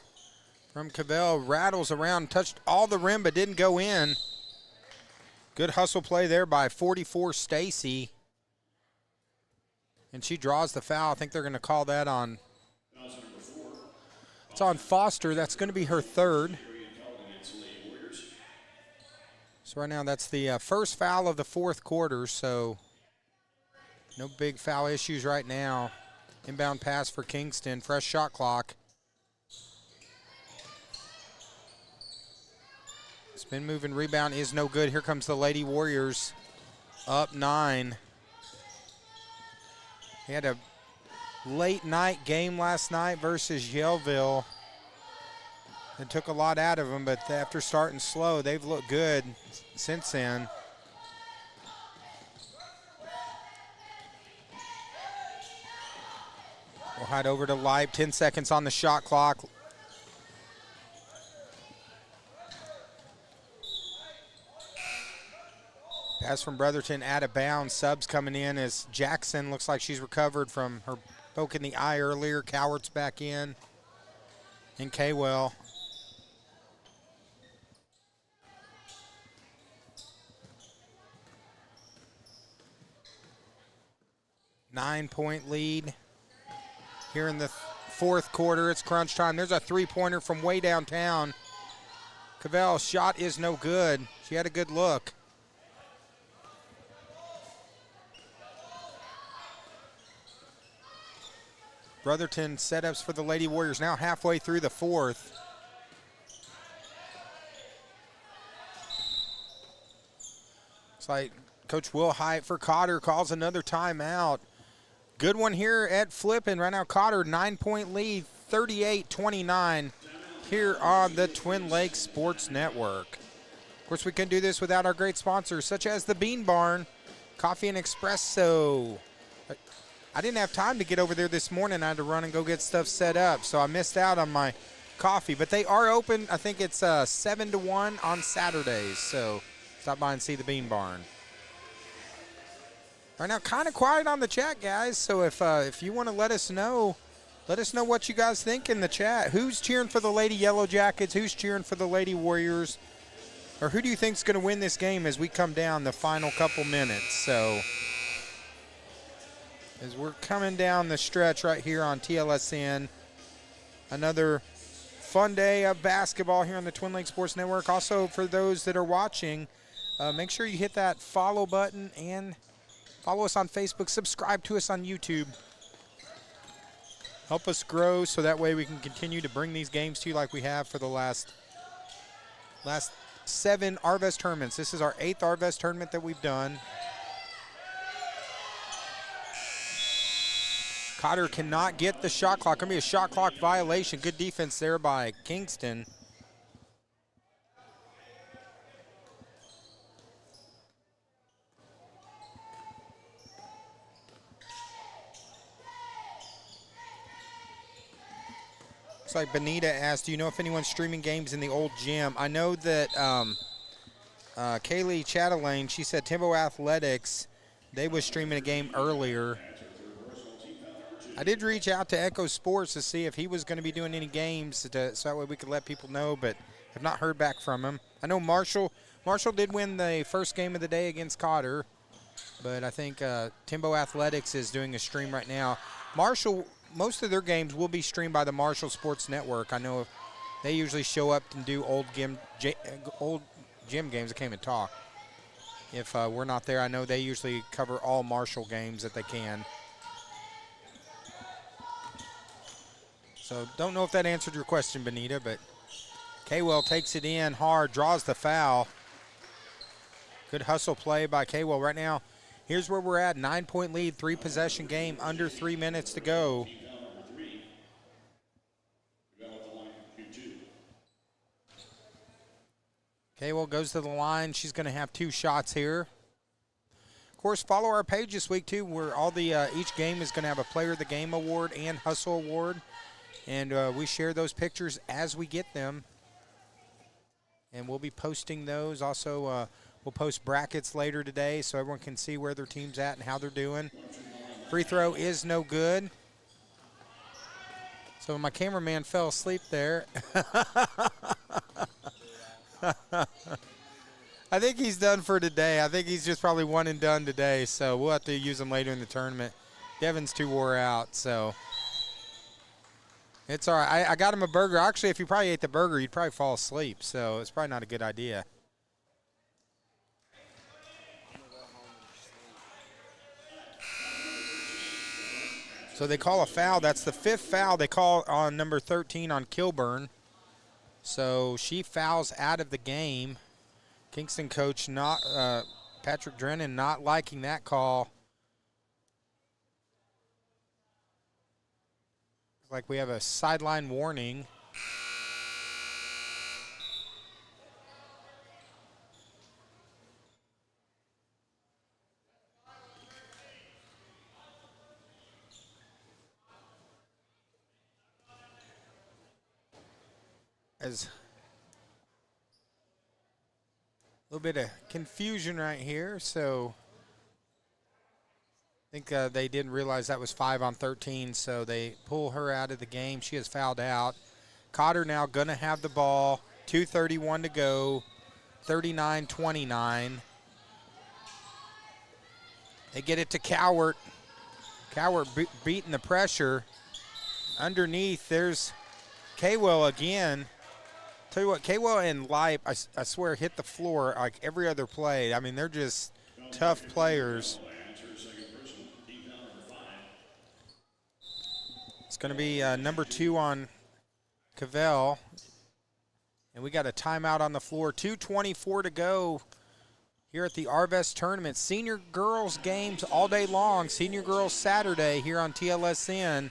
from Cavell. Rattles around, touched all the rim but didn't go in. Good hustle play there by 44 Stacy. And she draws the foul. I think they're going to call that on. It's on Foster. That's going to be her 3rd. So right now that's the first foul of the fourth quarter, so no big foul issues right now. Inbound pass for Kingston, fresh shot clock. Spin move and rebound is no good. Here comes the Lady Warriors, up 9. They had a late night game last night versus Yellville. It took a lot out of them, but after starting slow, they've looked good since then. We'll head over to Leip. 10 seconds on the shot clock. Pass from Brotherton out of bounds. Subs coming in as Jackson looks like she's recovered from her poke in the eye earlier. Cowart's back in. And Kaywell. Nine-point lead here in the fourth quarter. It's crunch time. There's a 3-pointer from way downtown. Cavell's shot is no good. She had a good look. Brotherton setups for the Lady Warriors now halfway through the fourth. It's like Coach Will Hyatt for Cotter calls another timeout. Good one here at Flippin. Right now Cotter 9-point lead, 38-29 here on the Twin Lakes Sports Network. Of course, we couldn't do this without our great sponsors such as the Bean Barn, Coffee and Espresso. I didn't have time to get over there this morning. I had to run and go get stuff set up, so I missed out on my coffee. But they are open. I think it's 7 to 1 on Saturdays, so stop by and see the Bean Barn. Right now, kind of quiet on the chat, guys. So if you want to let us know what you guys think in the chat. Who's cheering for the Lady Yellow Jackets? Who's cheering for the Lady Warriors? Or who do you think is going to win this game as we come down the final couple minutes? So as we're coming down the stretch right here on TLSN, another fun day of basketball here on the Twin Lakes Sports Network. Also, for those that are watching, make sure you hit that follow button and follow us on Facebook. Subscribe to us on YouTube. Help us grow so that way we can continue to bring these games to you like we have for the last 7 Arvest tournaments. This is our 8th Arvest tournament that we've done. Cotter cannot get the shot clock. Going to be a shot clock violation. Good defense there by Kingston. like Benita asked, do you know if anyone's streaming games in the old gym? I know that Kaylee Chatelaine, she said Timbo Athletics, they was streaming a game earlier. I did reach out to Echo Sports to see if he was going to be doing any games so that way we could let people know, but have not heard back from him. I know Marshall did win the first game of the day against Cotter, but I think Timbo Athletics is doing a stream right now. Marshall, most of their games will be streamed by the Marshall Sports Network. I know they usually show up and do old gym games. I can't even talk. If we're not there, I know they usually cover all Marshall games that they can. So don't know if that answered your question, Benita, but Kaywell takes it in hard, draws the foul. Good hustle play by Kaywell right now. Here's where we're at, 9-point lead, 3-possession game, under 3 minutes to go. Kaywell goes to the line. She's going to have 2 shots here. Of course, follow our page this week, too, where all the each game is going to have a Player of the Game award and Hustle award. And we share those pictures as we get them. And we'll be posting those. Also, we'll post brackets later today so everyone can see where their team's at and how they're doing. Free throw is no good. So my cameraman fell asleep there. I think he's done for today. I think he's just probably one and done today. So we'll have to use him later in the tournament. Devin's too wore out, so. It's all right. I got him a burger. Actually, if you probably ate the burger, you'd probably fall asleep. So it's probably not a good idea. So they call a foul. That's the 5th foul they call on number 13 on Kilburn. So she fouls out of the game. Kingston coach Patrick Drennan not liking that call. Like we have a sideline warning. As a little bit of confusion right here, so I think they didn't realize that was 5 on 13, so they pull her out of the game. She has fouled out. Cotter now going to have the ball. 2:31 to go, 39-29. They get it to Cowart. Cowart beating the pressure. Underneath, there's Kaywell again. Tell you what, Kaywell and Lipe, I swear, hit the floor like every other play. I mean, they're just tough players. It's going to be number 2 on Cavell. And we got a timeout on the floor. 2:24 to go here at the Arvest tournament. Senior girls games all day long. Senior girls Saturday here on TLSN.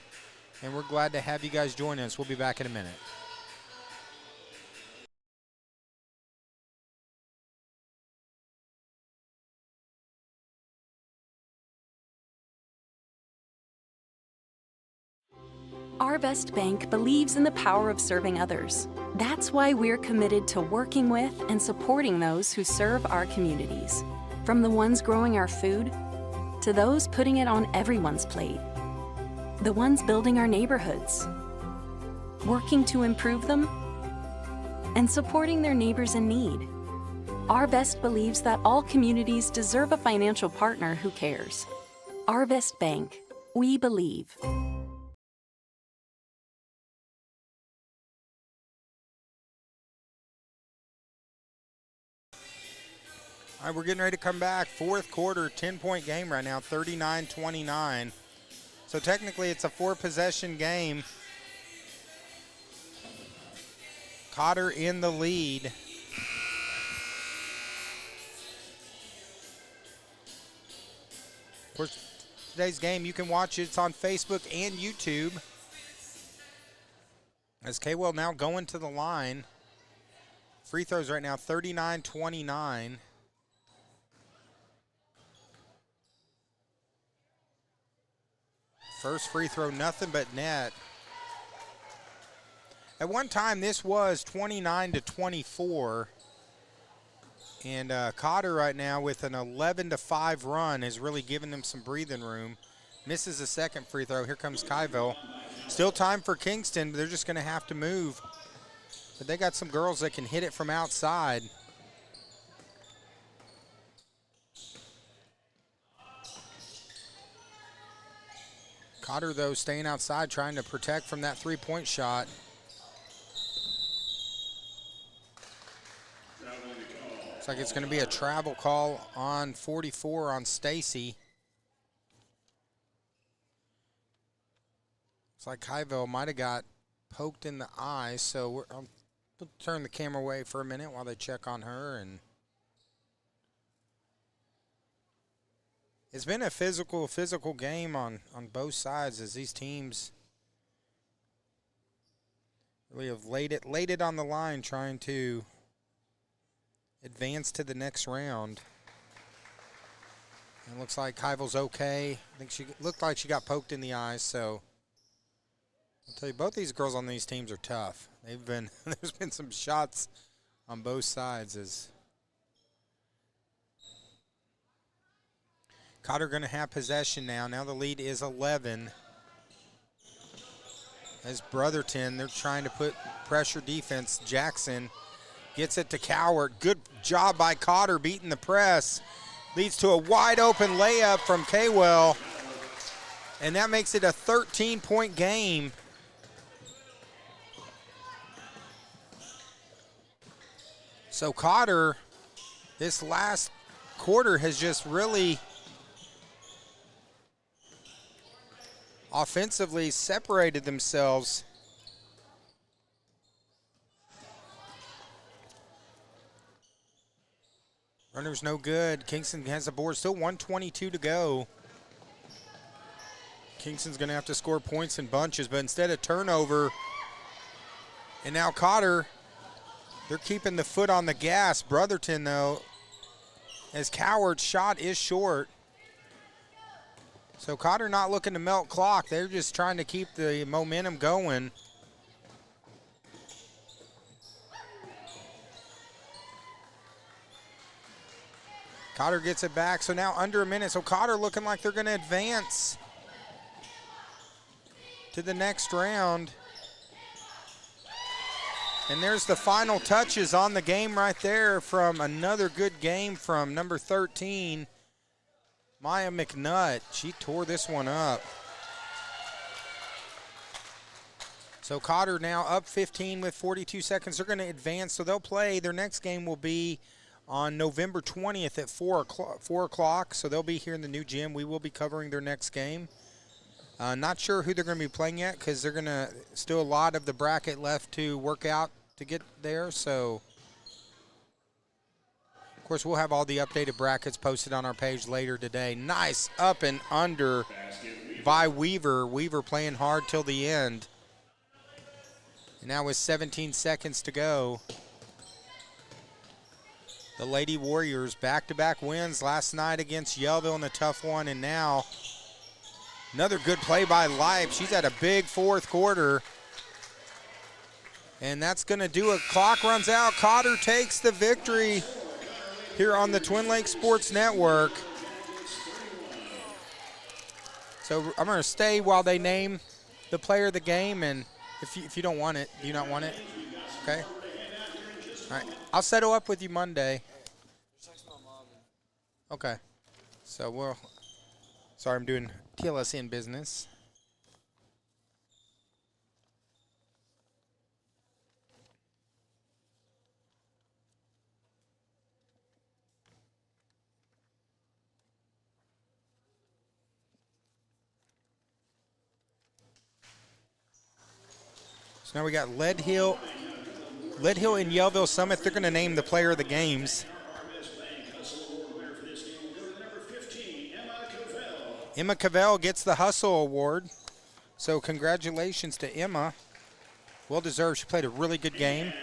And we're glad to have you guys join us. We'll be back in a minute. Arvest Bank believes in the power of serving others. That's why we're committed to working with and supporting those who serve our communities. From the ones growing our food to those putting it on everyone's plate. The ones building our neighborhoods, working to improve them, and supporting their neighbors in need. Arvest believes that all communities deserve a financial partner who cares. Arvest Bank, we believe. All right, we're getting ready to come back. 4th quarter, 10-point game right now, 39-29. So technically it's a 4-possession game. Cotter in the lead. Of course, today's game, you can watch it. It's on Facebook and YouTube. As Kaywell now going to the line. Free throws right now, 39-29. First free throw, nothing but net. At one time, this was 29-24. And Cotter right now with an 11-5 run has really given them some breathing room. Misses a second free throw. Here comes Kyville. Still time for Kingston, but they're just going to have to move. But they got some girls that can hit it from outside. Cotter, though, staying outside, trying to protect from that three-point shot. Looks like it's going to be a travel call on 44 on Stacy. Looks like Kyville might have got poked in the eye, so I'll turn the camera away for a minute while they check on her. And it's been a physical game on both sides as these teams really have laid it on the line trying to advance to the next round. And it looks like Kyville's okay. I think she looked like she got poked in the eyes, so I'll tell you, both these girls on these teams are tough. They've been there's been some shots on both sides as Cotter going to have possession now. Now the lead is 11. As Brotherton, they're trying to put pressure defense. Jackson gets it to Cowart. Good job by Cotter beating the press. Leads to a wide open layup from Kaywell. And that makes it a 13-point game. So Cotter, this last quarter has just really offensively separated themselves. Runner's no good. Kingston has the board. Still 1:22 to go. Kingston's going to have to score points in bunches, but instead of turnover, and now Cotter, they're keeping the foot on the gas. Brotherton, though, as Cowart's shot is short. So Cotter not looking to melt clock. They're just trying to keep the momentum going. Cotter gets it back. So now under a minute. So Cotter looking like they're going to advance to the next round. And there's the final touches on the game right there from another good game from number 13, Maya McNutt. She tore this one up. So Cotter now up 15 with 42 seconds. They're going to advance, so they'll play. Their next game will be on November 20th at 4 o'clock. So they'll be here in the new gym. We will be covering their next game. Not sure who they're going to be playing yet because they're going to still a lot of the bracket left to work out to get there. So, of course, we'll have all the updated brackets posted on our page later today. Nice up and under by Weaver. Weaver playing hard till the end. And now with 17 seconds to go, the Lady Warriors back-to-back wins last night against Yellville in a tough one, and now another good play by Leip. She's had a big fourth quarter. And that's going to do it. Clock runs out. Cotter takes the victory here on the Twin Lakes Sports Network. So I'm going to stay while they name the player of the game. And if you don't want it, do you not want it? Okay. All right. I'll settle up with you Monday. Okay. So sorry, I'm doing TLSN business. So now we got Lead Hill and Yellville Summit. They're going to name the player of the games. Emma Cavell gets the Hustle Award. So congratulations to Emma. Well deserved. She played a really good game.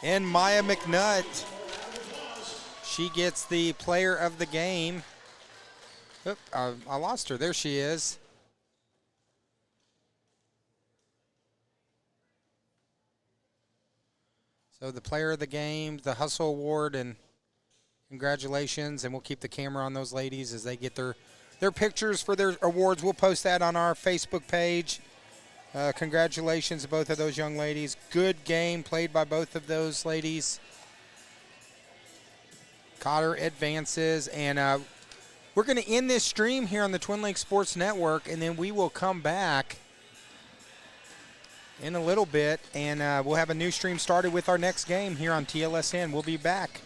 And Maya McNutt, she gets the player of the game. Oop, I lost her. There she is. So the player of the game, the Hustle Award, and congratulations. And we'll keep the camera on those ladies as they get their pictures for their awards. We'll post that on our Facebook page. Congratulations to both of those young ladies. Good game played by both of those ladies. Cotter advances, and we're going to end this stream here on the Twin Lakes Sports Network, and then we will come back in a little bit, and we'll have a new stream started with our next game here on TLSN. We'll be back.